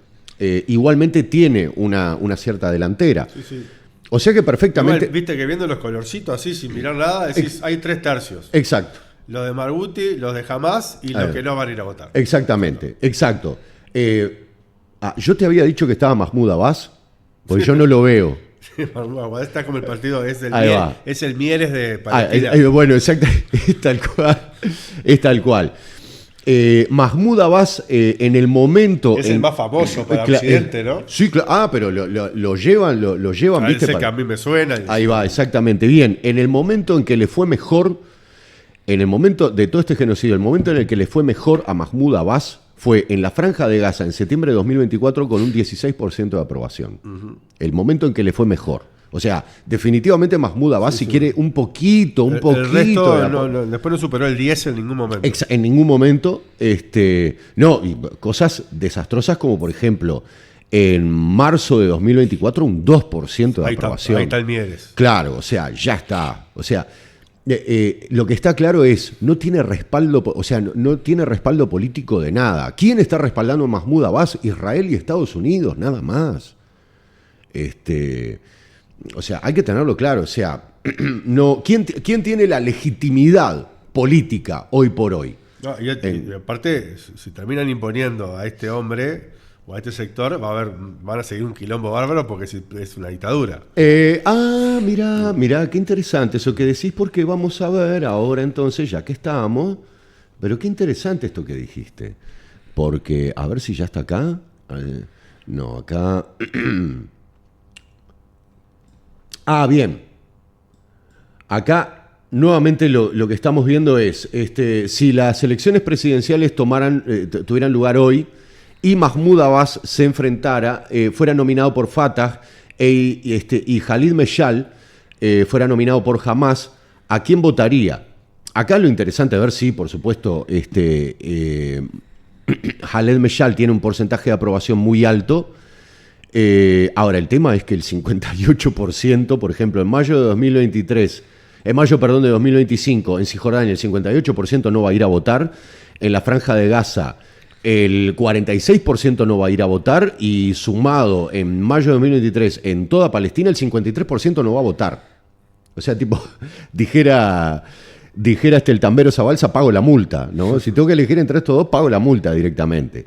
igualmente tiene una cierta delantera. Sí, sí. O sea que perfectamente... Igual, viste que viendo los colorcitos así, sin mirar nada, decís, hay 3 tercios. Exacto. Los de Barghouti, los de Hamas y los que no van a ir a votar. Exactamente, exacto. Yo te había dicho que estaba Mahmoud Abbas, porque yo no lo veo. Está como el partido, es el Mieres de Palestina. Bueno, exacto, es tal cual. Mahmoud Abbas en el momento... Es el más famoso para Occidente, ¿no? Sí, claro. Pero lo llevan, ¿viste? Que a mí me suena. Ahí va, exactamente. Bien, en el momento en que le fue mejor, en el momento de todo este genocidio, el momento en el que le fue mejor a Mahmoud Abbas fue en la Franja de Gaza en septiembre de 2024 con un 16% de aprobación. El momento en que le fue mejor. O sea, definitivamente Mahmoud Abbas, si quiere un poquito. El resto después no superó el 10 en ningún momento. En ningún momento. No, y cosas desastrosas como, por ejemplo, en marzo de 2024, un 2% de aprobación. Ahí está el Mieres. Claro, o sea, ya está. O sea, lo que está claro es, no tiene respaldo, o sea, no tiene respaldo político de nada. ¿Quién está respaldando a Mahmoud Abbas? Israel y Estados Unidos, nada más. O sea, hay que tenerlo claro. O sea, ¿quién tiene la legitimidad política hoy por hoy? No, y aparte, si terminan imponiendo a este hombre o a este sector, van a seguir un quilombo bárbaro porque es una dictadura. Mirá, qué interesante eso que decís, porque vamos a ver ahora entonces, ya que estamos, pero qué interesante esto que dijiste, porque, a ver si ya está acá. No, acá... bien. Acá nuevamente lo que estamos viendo es, si las elecciones presidenciales tuvieran lugar hoy y Mahmoud Abbas se enfrentara, fuera nominado por Fatah y Khaled Meshal fuera nominado por Hamas, ¿a quién votaría? acá lo interesante de ver, sí, por supuesto, Khaled Meshaal tiene un porcentaje de aprobación muy alto. Ahora, el tema es que el 58%, por ejemplo, en mayo de 2025, en Cisjordania el 58% no va a ir a votar. En la Franja de Gaza el 46% no va a ir a votar. Y sumado en mayo de 2023 en toda Palestina el 53% no va a votar. O sea, tipo, dijera el tambero Zabalza, pago la multa, ¿no? Si tengo que elegir entre estos dos, pago la multa directamente.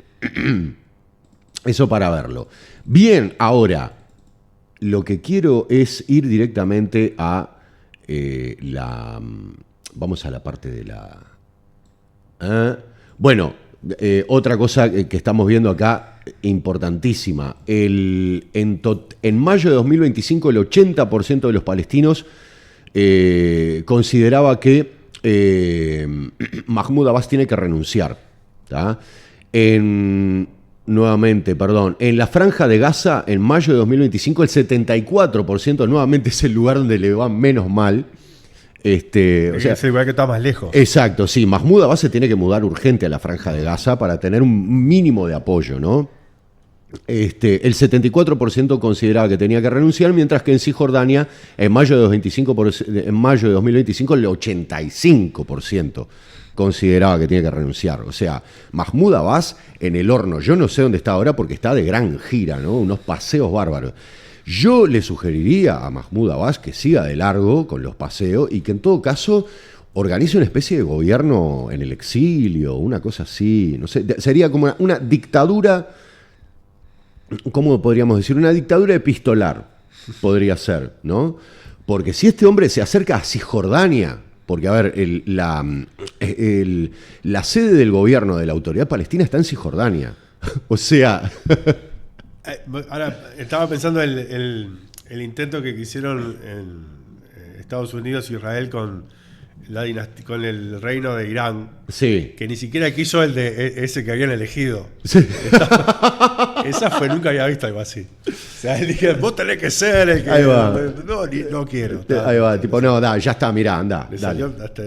Eso para verlo. Bien, ahora, lo que quiero es ir directamente a vamos a la parte de la... Bueno, otra cosa que estamos viendo acá, importantísima. En mayo de 2025, el 80% de los palestinos consideraba que Mahmoud Abbas tiene que renunciar. ¿Tá? En la Franja de Gaza, en mayo de 2025, el 74%, nuevamente es el lugar donde le va menos mal. O sea, es el lugar que está más lejos. Exacto, sí. Mahmoud Abbas se tiene que mudar urgente a la Franja de Gaza para tener un mínimo de apoyo, ¿no? El 74% consideraba que tenía que renunciar, mientras que en Cisjordania, en mayo de 2025, el 85% consideraba que tiene que renunciar. O sea, Mahmoud Abbas en el horno. Yo no sé dónde está ahora porque está de gran gira, ¿no? Unos paseos bárbaros. Yo le sugeriría a Mahmoud Abbas que siga de largo con los paseos y que en todo caso organice una especie de gobierno en el exilio, una cosa así. No sé, sería como una dictadura, ¿cómo podríamos decir? Una dictadura epistolar podría ser, ¿no? Porque si este hombre se acerca a Cisjordania, porque, a ver, la sede del gobierno de la Autoridad Palestina está en Cisjordania. O sea... Ahora, estaba pensando el intento que hicieron en Estados Unidos y Israel con el reino de Irán, sí, que ni siquiera quiso ese que habían elegido. Sí. Esa fue, nunca había visto algo así. O sea, él dije, vos tenés que ser el que... Ahí va. No quiero. Ahí va, tipo, no, ya está, mirá, anda.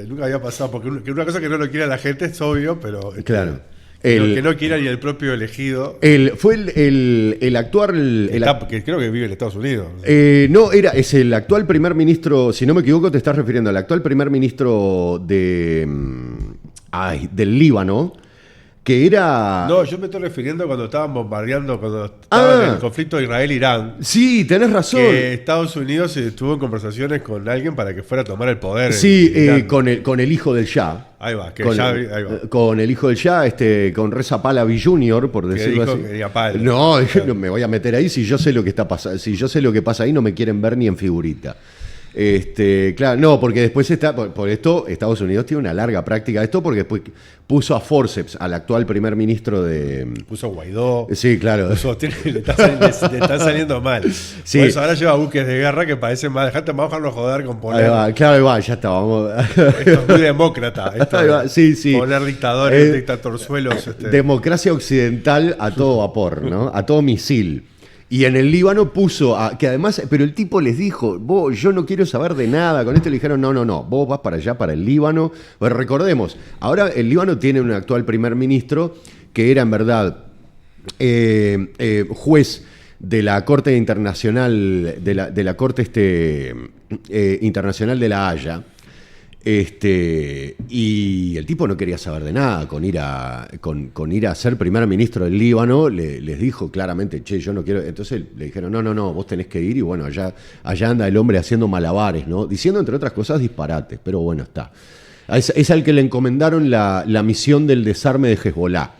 Nunca había pasado, porque una cosa que no lo quiere la gente es obvio, pero... Claro. Que no quiera ni el propio elegido. Fue el actual... que creo que vive en Estados Unidos. Es el actual primer ministro, si no me equivoco, te estás refiriendo al actual primer ministro del Líbano, que era... No, yo me estoy refiriendo cuando estaban bombardeando, cuando estaba en el conflicto de Israel-Irán. Sí, tenés razón. Que Estados Unidos estuvo en conversaciones con alguien para que fuera a tomar el poder. Sí, con el hijo del Shah. Ahí va, con el hijo del Shah, con Reza Pahlavi Jr., por decirlo así. No, me voy a meter ahí si yo sé lo que está pasando. Si yo sé lo que pasa ahí, no me quieren ver ni en figurita. Claro, no, porque después por esto Estados Unidos tiene una larga práctica de esto, porque después puso a forceps al actual primer ministro puso a Guaidó. Sí, claro. Le están saliendo mal. Sí. Por eso ahora lleva buques de guerra que parecen más. Vamos a dejarlo joder con poner. Ahí va, ya está. Vamos. Esto es muy demócrata. Sí. Poner dictadores, dictatorzuelos. Democracia occidental a todo vapor, ¿no? A todo misil. Y en el Líbano puso, que además, pero el tipo les dijo, yo no quiero saber de nada. Con esto le dijeron, no, vos vas para allá, para el Líbano. Pues recordemos, ahora el Líbano tiene un actual primer ministro que era en verdad juez de la Corte Internacional, de la Corte Internacional de La Haya. Y el tipo no quería saber de nada con ir a ser primer ministro del Líbano. Les dijo claramente, yo no quiero. Entonces le dijeron, no, vos tenés que ir. Y bueno, allá anda el hombre haciendo malabares, ¿no? Diciendo, entre otras cosas, disparates. Pero bueno, está. Es al que le encomendaron la misión del desarme de Hezbollah.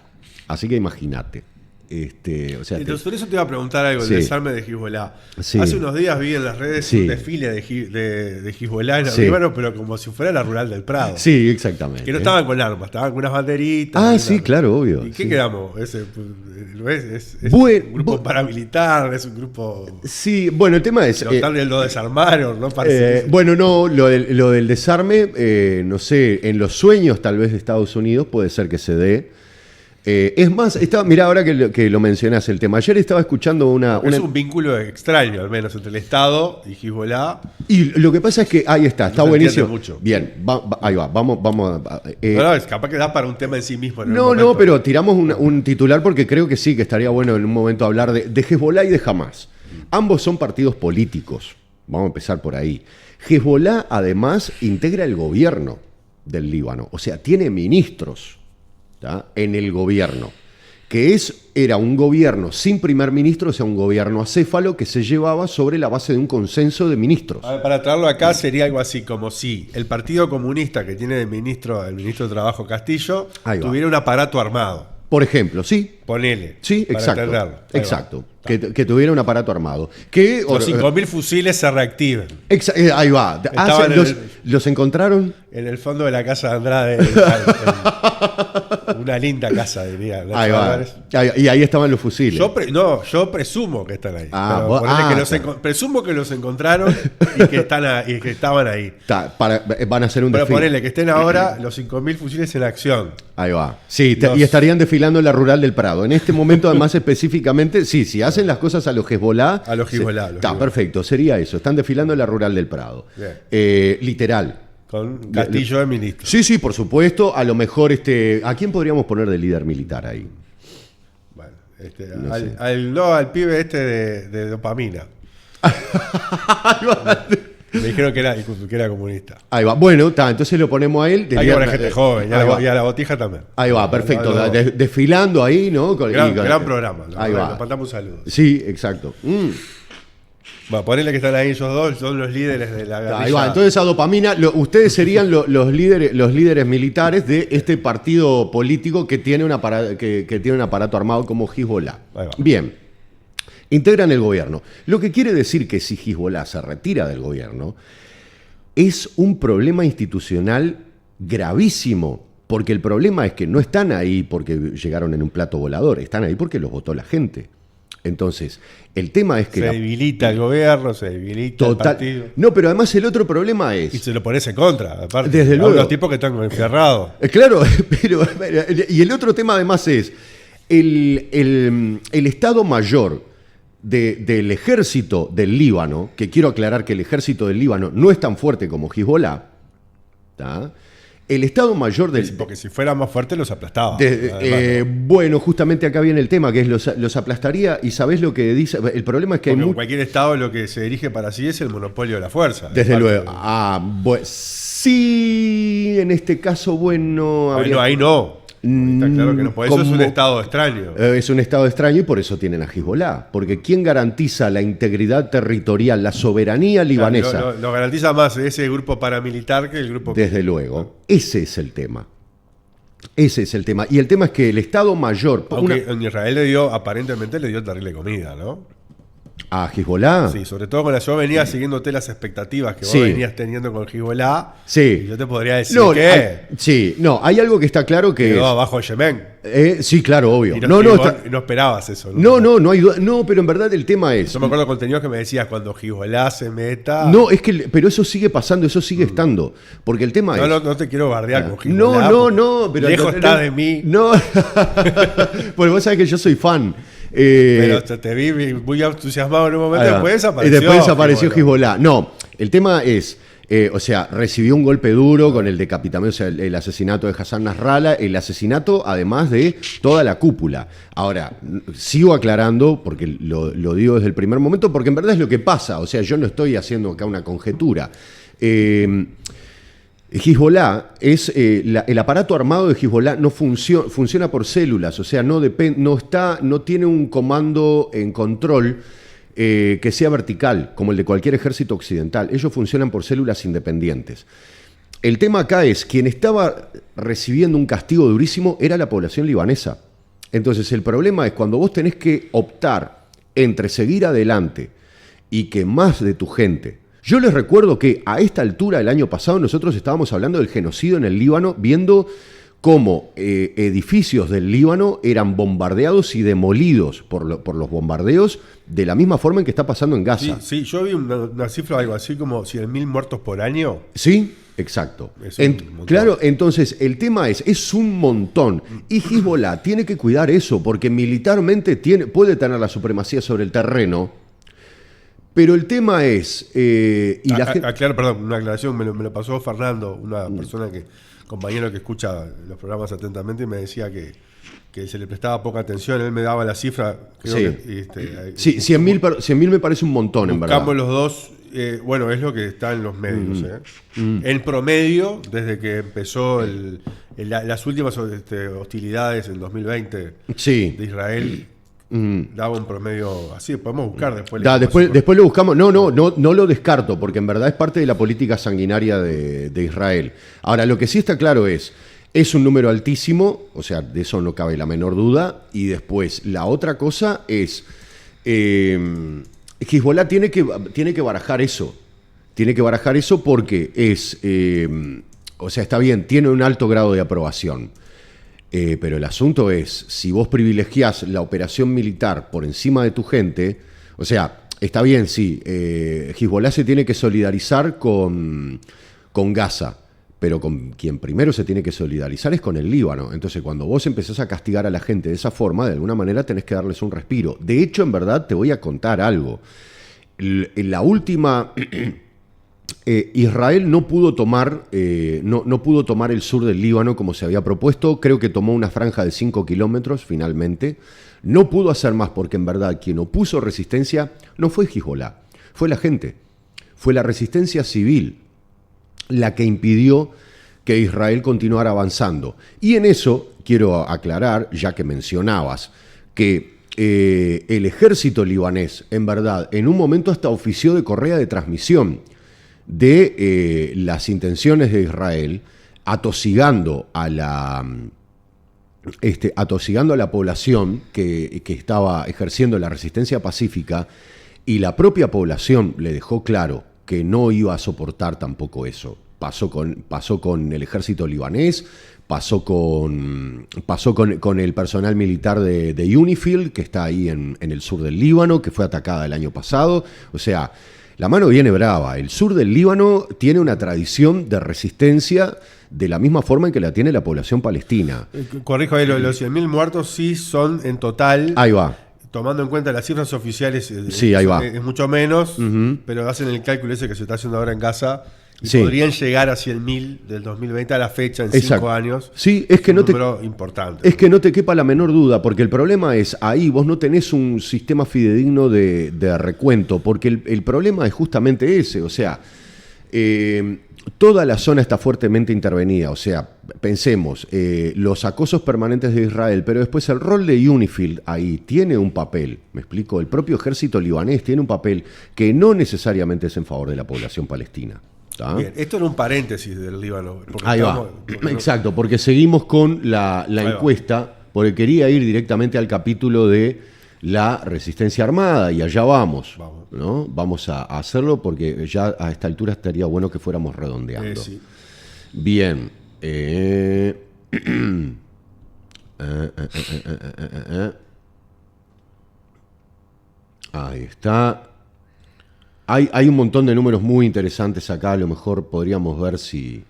Así que imagínate. Entonces, por eso te iba a preguntar algo, sí, el desarme de Hezbollah. Sí. Hace unos días vi en las redes, sí, un desfile de Hezbollah en el Líbano, pero como si fuera la Rural del Prado. Sí, exactamente. Que no estaban con armas, estaban con unas banderitas. Sí, claro, obvio. ¿Y qué sí. quedamos? ¿Es un grupo paramilitar? ¿Es un grupo...? Sí, bueno, el tema es... lo desarmaron, ¿no? Parece bueno, no, lo del desarme, no sé, en los sueños tal vez de Estados Unidos puede ser que se dé. Es más, mira, ahora que lo mencionás el tema, ayer estaba escuchando Es un vínculo extraño, al menos, entre el Estado y Hezbollah. Y lo que pasa es que, ahí está buenísimo. Mucho. Bien, ahí va, vamos. No, es capaz que da para un tema en sí mismo. No, pero tiramos un titular porque creo que sí, que estaría bueno en un momento hablar de Hezbollah y de Hamás. Ambos son partidos políticos, vamos a empezar por ahí. Hezbollah, además, integra el gobierno del Líbano, o sea, tiene ministros, ¿tá?, en el gobierno, que era un gobierno sin primer ministro, o sea, un gobierno acéfalo que se llevaba sobre la base de un consenso de ministros. Para traerlo acá sería algo así como si el Partido Comunista, que tiene el ministro de Trabajo Castillo, tuviera un aparato armado. Por ejemplo, sí. Ponele. Sí, exacto. Exacto. Que tuviera un aparato armado. Que, los 5.000 fusiles se reactiven. Ahí va. ¿Los encontraron? En el fondo de la casa de Andrade. Una linda casa, diría. Ahí va. Y ahí estaban los fusiles. Yo presumo que están ahí. Presumo que los encontraron y que estaban ahí. Van a hacer un desfile. Pero ponele que estén ahora los 5.000 fusiles en acción. Ahí va. Sí, y estarían desfilando en la Rural del Prado. En este momento, además, específicamente, si hacen las cosas a los Hezbollah. A los Hezbollah. Está perfecto, sería eso. Están desfilando en la Rural del Prado. Literal. Con Castillo de ministro. Sí, por supuesto. A lo mejor, ¿a quién podríamos poner de líder militar ahí? Bueno, al pibe de dopamina. Me dijeron que era comunista. Ahí va. Bueno, entonces lo ponemos a él. Hay que poner gente joven, y a la botija también. Ahí va, perfecto. Desfilando ahí, ¿no? Gran programa. Ahí va. Nos mandamos un saludo. Sí, exacto. Bueno, ponele que están ahí ellos dos, son los líderes de la guerrilla. Ahí va, entonces a dopamina, ustedes serían los líderes militares de este partido político que tiene un aparato armado como Hezbollah. Bien, integran el gobierno. Lo que quiere decir que si Hezbollah se retira del gobierno, es un problema institucional gravísimo, porque el problema es que no están ahí porque llegaron en un plato volador, están ahí porque los votó la gente. Entonces, el tema es que... Se debilita el gobierno, se debilita el partido. No, pero además el otro problema es... Y se lo pones en contra, aparte. Desde luego. Los tipos que están encerrados. Claro, pero... Y el otro tema además es el Estado Mayor del ejército del Líbano, que quiero aclarar que el ejército del Líbano no es tan fuerte como Hezbollah, ¿tá? El Estado Mayor del... Porque si fuera más fuerte los aplastaba. Bueno, justamente acá viene el tema, que es los aplastaría, y ¿sabés lo que dice? El problema es que en cualquier Estado lo que se dirige para sí es el monopolio de la fuerza. Desde luego. Sí, en este caso, bueno... Ahí no. Está claro que no. Por eso es un Estado extraño. Es un Estado extraño y por eso tienen a Hezbollah. Porque ¿quién garantiza la integridad territorial, la soberanía libanesa? Lo garantiza más ese grupo paramilitar que el grupo... Desde luego. Ese es el tema. Ese es el tema. Y el tema es que el Estado Mayor... Aunque en Israel aparentemente le dio terrible comida, ¿no? ¿A Hezbollah? Sí, sobre todo cuando yo venía siguiéndote las expectativas que vos venías teniendo con Hezbollah. Sí. Y yo te podría decir hay algo que está claro que... Quedó abajo de Yemen. Sí, claro, obvio. Y no esperabas eso. No hay duda. No, pero en verdad el tema es... Yo me acuerdo contenidos que me decías cuando Hezbollah se meta... No, pero eso sigue pasando, eso sigue estando. Porque el tema es... No te quiero bardear con Hezbollah. No. Pero lejos está de mí. No. Porque vos sabés que yo soy fan. Pero te vi muy entusiasmado en un momento y después desapareció Hezbollah. No, el tema es, recibió un golpe duro con el decapitamiento, o sea, el asesinato de Hassan Nasrallah, el asesinato además de toda la cúpula. Ahora, sigo aclarando, porque lo digo desde el primer momento, porque en verdad es lo que pasa, o sea, yo no estoy haciendo acá una conjetura. Hezbollah el aparato armado de Hezbollah no funciona por células, o sea, no tiene un comando en control que sea vertical, como el de cualquier ejército occidental. Ellos funcionan por células independientes. El tema acá es, quien estaba recibiendo un castigo durísimo era la población libanesa. Entonces el problema es cuando vos tenés que optar entre seguir adelante y que más de tu gente... Yo les recuerdo que a esta altura del año pasado nosotros estábamos hablando del genocidio en el Líbano, viendo cómo edificios del Líbano eran bombardeados y demolidos por los bombardeos de la misma forma en que está pasando en Gaza. Sí, yo vi una cifra algo así como 100.000 muertos por año. Sí, exacto. Claro, entonces el tema es un montón. Y Hezbollah tiene que cuidar eso, porque militarmente puede tener la supremacía sobre el terreno, pero el tema es... Perdón, una aclaración, me lo pasó Fernando, una persona compañero que escucha los programas atentamente, y me decía que se le prestaba poca atención. Él me daba la cifra. Creo sí, 100.000 me parece un montón, en verdad. Buscamos los dos. Bueno, es lo que está en los medios. En promedio, desde que empezó las últimas hostilidades en 2020 de Israel, daba un promedio así. Podemos buscar después. Después lo buscamos. No lo descarto, porque en verdad es parte de la política sanguinaria de Israel. Ahora, lo que sí está claro es un número altísimo, o sea, de eso no cabe la menor duda. Y después, la otra cosa es... Hezbollah tiene que barajar eso. Tiene que barajar eso porque o sea, está bien, tiene un alto grado de aprobación. Pero el asunto es, si vos privilegiás la operación militar por encima de tu gente, o sea, está bien, sí, Hezbollah se tiene que solidarizar con Gaza, pero con quien primero se tiene que solidarizar es con el Líbano. Entonces, cuando vos empezás a castigar a la gente de esa forma, de alguna manera tenés que darles un respiro. De hecho, en verdad, te voy a contar algo. En la última... Israel no pudo tomar el sur del Líbano como se había propuesto. Creo que tomó una franja de 5 kilómetros finalmente. No pudo hacer más porque en verdad quien opuso resistencia no fue Hezbollah, fue la gente. Fue la resistencia civil la que impidió que Israel continuara avanzando. Y en eso quiero aclarar, ya que mencionabas, que el ejército libanés, en verdad, en un momento hasta ofició de correa de transmisión de las intenciones de Israel, atosigando a la población que estaba ejerciendo la resistencia pacífica, y la propia población le dejó claro que no iba a soportar tampoco eso. Pasó con el ejército libanés, pasó con el personal militar de UNIFIL, que está ahí en el sur del Líbano, que fue atacada el año pasado. O sea, la mano viene brava. El sur del Líbano tiene una tradición de resistencia de la misma forma en que la tiene la población palestina. Corrijo ahí, los 100.000 muertos sí son en total. Ahí va. Tomando en cuenta las cifras oficiales, sí, ahí va. Es mucho menos, pero hacen el cálculo ese que se está haciendo ahora en Gaza. Y podrían llegar a 100.000 del 2020 a la fecha en 5 años. Sí, es que un número importante. Es que no te quepa la menor duda, porque el problema es ahí, vos no tenés un sistema fidedigno de recuento, porque el problema es justamente ese, o sea, toda la zona está fuertemente intervenida, o sea, pensemos, los acosos permanentes de Israel, pero después el rol de UNIFIL ahí tiene un papel, me explico, el propio ejército libanés tiene un papel que no necesariamente es en favor de la población palestina. Bien, esto era un paréntesis del Líbano. Ahí va. Exacto, porque seguimos con la encuesta, porque quería ir directamente al capítulo de la resistencia armada, y allá vamos. ¿No? Vamos a hacerlo porque ya a esta altura estaría bueno que fuéramos redondeando. Sí. Bien. Ahí está. Hay un montón de números muy interesantes acá. A lo mejor podríamos ver si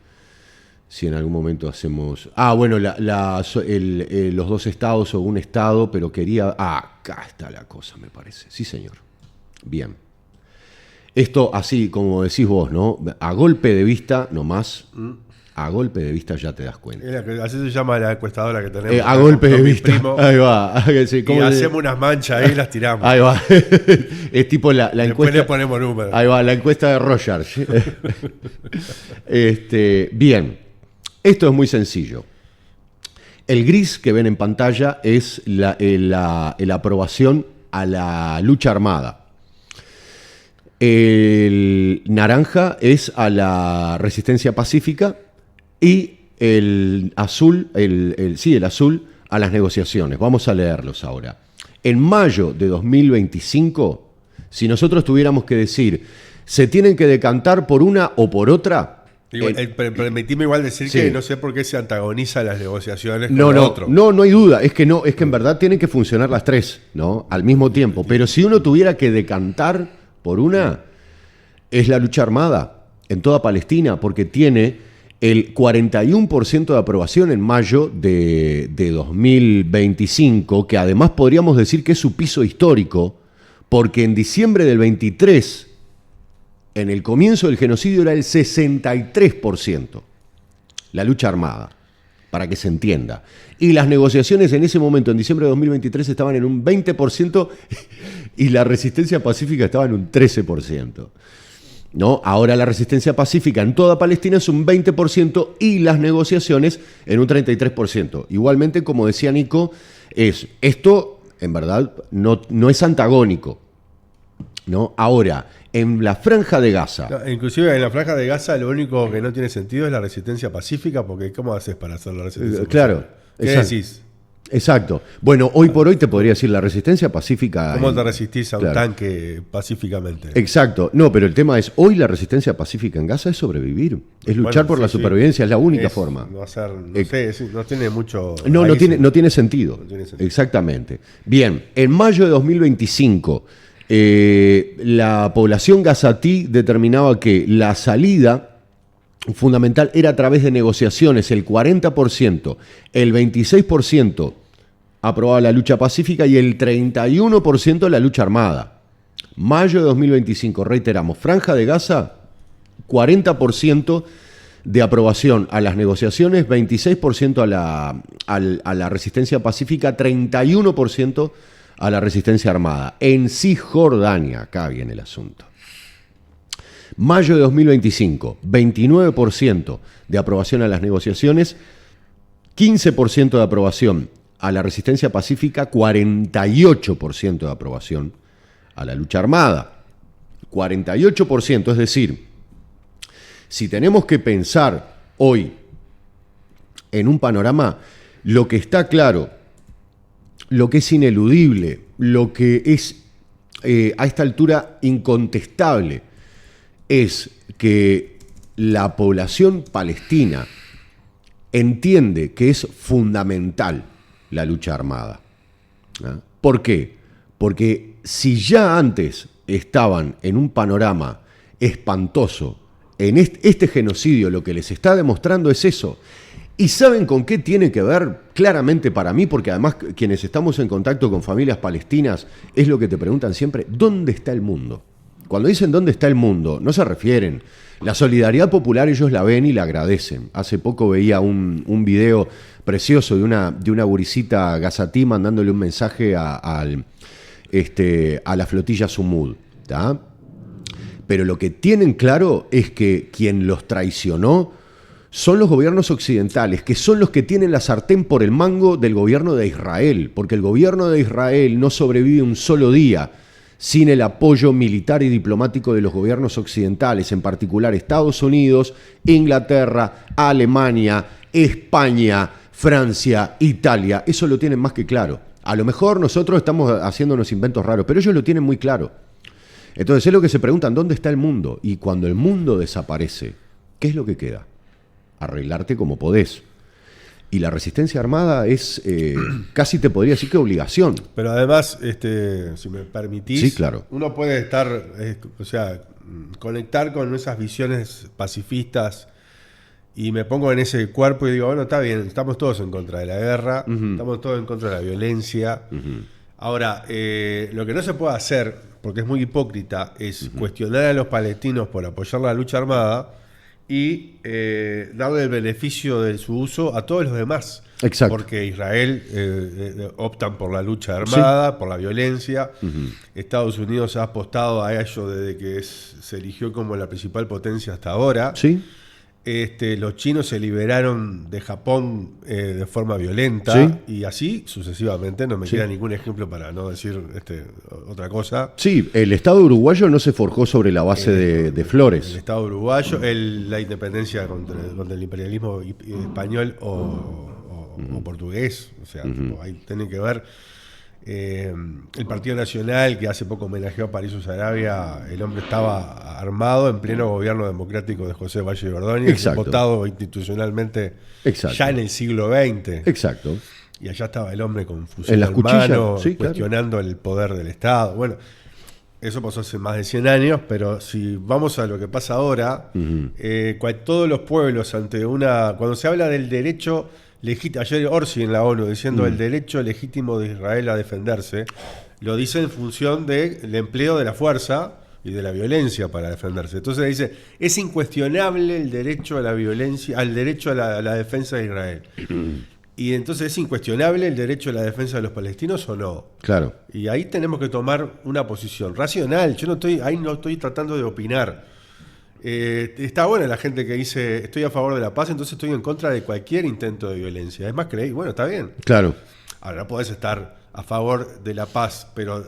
en algún momento hacemos... bueno, los dos estados o un estado, pero quería... acá está la cosa, me parece. Sí, señor. Bien. Esto así, como decís vos, ¿no? A golpe de vista, nomás... A golpe de vista ya te das cuenta. Así se llama la encuestadora que tenemos. A golpe de vista. Ahí va. Sí, y hacemos unas manchas ahí y las tiramos. Ahí va. Es tipo la encuesta. Después le ponemos números. Ahí va, la encuesta de Rogers. Bien. Esto es muy sencillo. El gris que ven en pantalla es la aprobación a la lucha armada. El naranja es a la resistencia pacífica. Y el azul, el azul a las negociaciones. Vamos a leerlos ahora. En mayo de 2025, si nosotros tuviéramos que decir, se tienen que decantar por una o por otra, Permitime igual decir que no sé por qué se antagoniza las negociaciones con otro. No hay duda. Es que en verdad tienen que funcionar las tres, ¿no? Al mismo tiempo. Pero si uno tuviera que decantar por una, es la lucha armada en toda Palestina, porque tiene el 41% de aprobación en mayo de 2025, que además podríamos decir que es su piso histórico, porque en diciembre del 23, en el comienzo del genocidio, era el 63%, la lucha armada, para que se entienda. Y las negociaciones en ese momento, en diciembre de 2023, estaban en un 20% y la resistencia pacífica estaba en un 13%. ¿No? Ahora la resistencia pacífica en toda Palestina es un 20% y las negociaciones en un 33%. Igualmente, como decía Nico, esto en verdad no es antagónico, ¿no? Ahora, en la Franja de Gaza... No, inclusive en la Franja de Gaza lo único que no tiene sentido es la resistencia pacífica, porque ¿cómo haces para hacer la resistencia pacífica? Claro. ¿Qué decís? Exacto. Bueno, hoy por hoy te podría decir la resistencia pacífica... ¿Cómo te resistís a un tanque pacíficamente? Exacto. No, pero el tema es, hoy la resistencia pacífica en Gaza es sobrevivir. Es luchar por la supervivencia, es la única forma. No tiene mucho... No tiene sentido. Exactamente. Bien, en mayo de 2025, la población gazatí determinaba que la salida fundamental era a través de negociaciones, el 40%, el 26% aprobaba la lucha pacífica y el 31% la lucha armada. Mayo de 2025, reiteramos, Franja de Gaza, 40% de aprobación a las negociaciones, 26% a la resistencia pacífica, 31% a la resistencia armada. En Cisjordania, acá viene el asunto. Mayo de 2025, 29% de aprobación a las negociaciones, 15% de aprobación a la resistencia pacífica, 48% de aprobación a la lucha armada. 48%, es decir, si tenemos que pensar hoy en un panorama, lo que está claro, lo que es ineludible, lo que es a esta altura incontestable, es que la población palestina entiende que es fundamental la lucha armada. ¿Ah? ¿Por qué? Porque si ya antes estaban en un panorama espantoso, en este genocidio lo que les está demostrando es eso. ¿Y saben con qué tiene que ver? Claramente para mí, porque además quienes estamos en contacto con familias palestinas, es lo que te preguntan siempre, ¿dónde está el mundo? Cuando dicen dónde está el mundo, no se refieren. La solidaridad popular ellos la ven y la agradecen. Hace poco veía un video precioso de una gurisita gazatí mandándole un mensaje a la flotilla Sumud. ¿Tá? Pero lo que tienen claro es que quien los traicionó son los gobiernos occidentales, que son los que tienen la sartén por el mango del gobierno de Israel, porque el gobierno de Israel no sobrevive un solo día sin el apoyo militar y diplomático de los gobiernos occidentales, en particular Estados Unidos, Inglaterra, Alemania, España, Francia, Italia. Eso lo tienen más que claro. A lo mejor nosotros estamos haciendo unos inventos raros, pero ellos lo tienen muy claro. Entonces es lo que se preguntan, ¿dónde está el mundo? Y cuando el mundo desaparece, ¿qué es lo que queda? Arreglarte como podés. Y la resistencia armada es casi te podría decir que obligación. Pero además, si me permitís, sí, claro. Uno puede estar, conectar con esas visiones pacifistas y me pongo en ese cuerpo y digo, bueno, está bien, estamos todos en contra de la guerra, estamos todos en contra de la violencia. Ahora, lo que no se puede hacer, porque es muy hipócrita, es cuestionar a los palestinos por apoyar la lucha armada y darle el beneficio de su uso a todos los demás. Exacto. Porque Israel optan por la lucha armada, sí, por la violencia. Estados Unidos ha apostado a ello desde que se eligió como la principal potencia hasta ahora. Sí. Los chinos se liberaron de Japón de forma violenta, sí, y así sucesivamente. No me queda ningún ejemplo para no decir otra cosa. Sí, el Estado uruguayo no se forjó sobre la base de flores. El Estado uruguayo, la independencia contra el imperialismo español o portugués, o sea, ahí tienen que ver. el Partido Nacional, que hace poco homenajeó a París Sarabia, el hombre estaba armado en pleno gobierno democrático de José Valle de Ordóñez, votado institucionalmente ya en el siglo XX. Exacto. Y allá estaba el hombre con fusil en mano, cuestionando el poder del Estado. Bueno, eso pasó hace más de 100 años, pero si vamos a lo que pasa ahora, todos los pueblos cuando se habla del derecho legítimo, ayer Orsi en la ONU diciendo el derecho legítimo de Israel a defenderse, lo dice en función del empleo de la fuerza y de la violencia para defenderse. Entonces dice, es incuestionable el derecho a la violencia, al derecho a la defensa de Israel. Y entonces, ¿es incuestionable el derecho a la defensa de los palestinos o no? Claro. Y ahí tenemos que tomar una posición racional. Yo no estoy tratando de opinar. Está buena la gente que dice estoy a favor de la paz, entonces estoy en contra de cualquier intento de violencia. Es más, creí, bueno, está bien. Claro. Ahora, no podés estar a favor de la paz, pero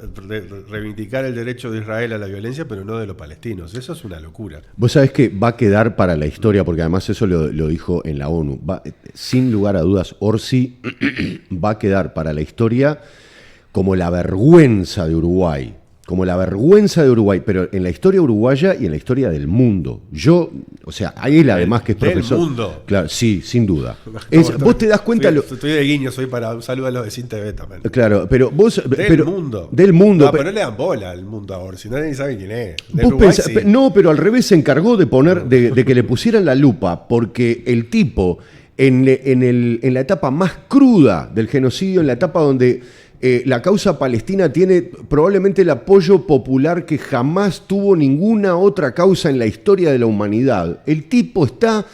reivindicar el derecho de Israel a la violencia, pero no de los palestinos. Eso es una locura. Vos sabés que va a quedar para la historia, porque además eso lo dijo en la ONU. Sin lugar a dudas, Orsi va a quedar para la historia como la vergüenza de Uruguay. Como la vergüenza de Uruguay, pero en la historia uruguaya y en la historia del mundo. A él además que es profesor. ¿Del mundo? Claro, sí, sin duda. Vos te das cuenta... Estoy de guiño, soy para un saludo a los de CINTV también. Claro, pero vos... Del mundo. Del mundo. No, pero no le dan bola al mundo ahora, si nadie sabe quién es. Sí. No, pero al revés se encargó de poner, de que le pusieran la lupa, porque el tipo, en la etapa más cruda del genocidio, en la etapa donde... la causa palestina tiene probablemente el apoyo popular que jamás tuvo ninguna otra causa en la historia de la humanidad. El tipo está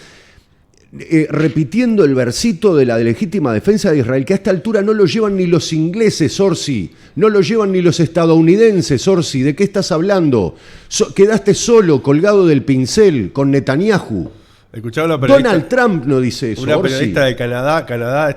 repitiendo el versito de la legítima defensa de Israel, que a esta altura no lo llevan ni los ingleses, Orsi, no lo llevan ni los estadounidenses, Orsi. ¿De qué estás hablando? Quedaste solo, colgado del pincel, con Netanyahu. Donald Trump no dice eso. Una periodista de Canadá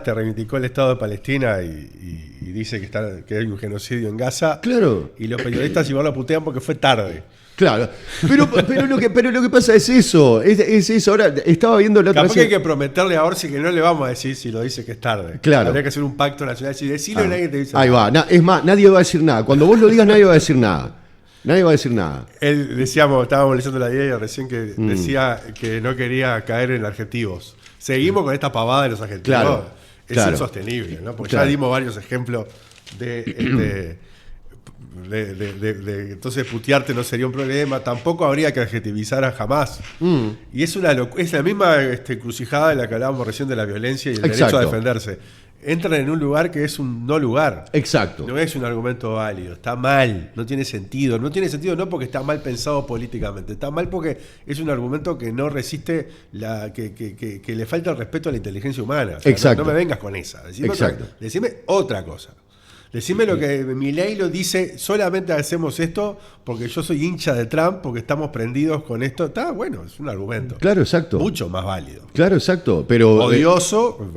reivindicó el Estado de Palestina y dice que hay un genocidio en Gaza. Claro. Y los periodistas igual lo putean porque fue tarde. Claro. Pero lo que pasa es eso. Es eso. Ahora estaba viendo la otra vez. Capaz que hay que prometerle a Orsi que no le vamos a decir si lo dice que es tarde. Claro. Habría que hacer un pacto nacional. Si decirlo, nadie te dice ahí nada. Va. Es más, nadie va a decir nada. Cuando vos lo digas, nadie va a decir nada. Nadie va a decir nada. Estábamos leyendo la idea recién que decía que no quería caer en adjetivos. Seguimos con esta pavada de los adjetivos. Claro, es insostenible, ¿no? Porque ya dimos varios ejemplos entonces putearte no sería un problema. Tampoco habría que adjetivizar a jamás. Y es la misma encrucijada de la que hablábamos recién de la violencia y el derecho a defenderse. Entran en un lugar que es un no lugar. Exacto. No es un argumento válido. Está mal. No tiene sentido. No tiene sentido no porque está mal pensado políticamente. Está mal porque es un argumento que no resiste que le falta el respeto a la inteligencia humana. O sea, exacto. No me vengas con esa. Decime otra cosa. Decime lo que Milei lo dice, solamente hacemos esto porque yo soy hincha de Trump, porque estamos prendidos con esto. Está bueno, es un argumento. Claro, exacto. Mucho más válido. Claro, exacto. Pero, odioso,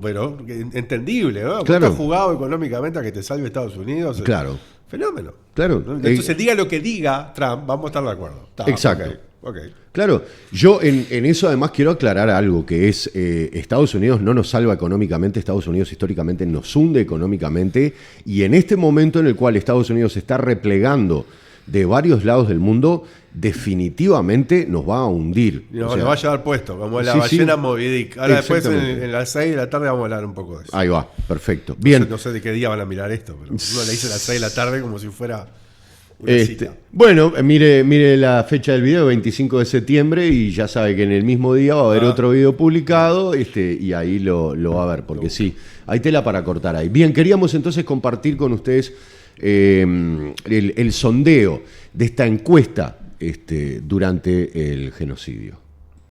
pero entendible, ¿no? Claro. Estás jugado económicamente a que te salve Estados Unidos. Claro. Fenómeno. Claro. Entonces, diga lo que diga Trump, vamos a estar de acuerdo. Exacto. Okay. Claro, yo en eso además quiero aclarar algo, que es Estados Unidos no nos salva económicamente, Estados Unidos históricamente nos hunde económicamente, y en este momento en el cual Estados Unidos se está replegando de varios lados del mundo, definitivamente nos va a hundir. Nos va a llevar puesto, como la ballena Moby Dick. Ahora después en las 6 de la tarde vamos a hablar un poco de eso. Ahí va, perfecto. Bien. No sé de qué día van a mirar esto, pero uno le dice a las 6 de la tarde como si fuera... Bueno, mire la fecha del video, 25 de septiembre, y ya sabe que en el mismo día va a haber otro video publicado, y ahí lo va a ver, porque sí, hay tela para cortar ahí. Bien, queríamos entonces compartir con ustedes el sondeo de esta encuesta durante el genocidio.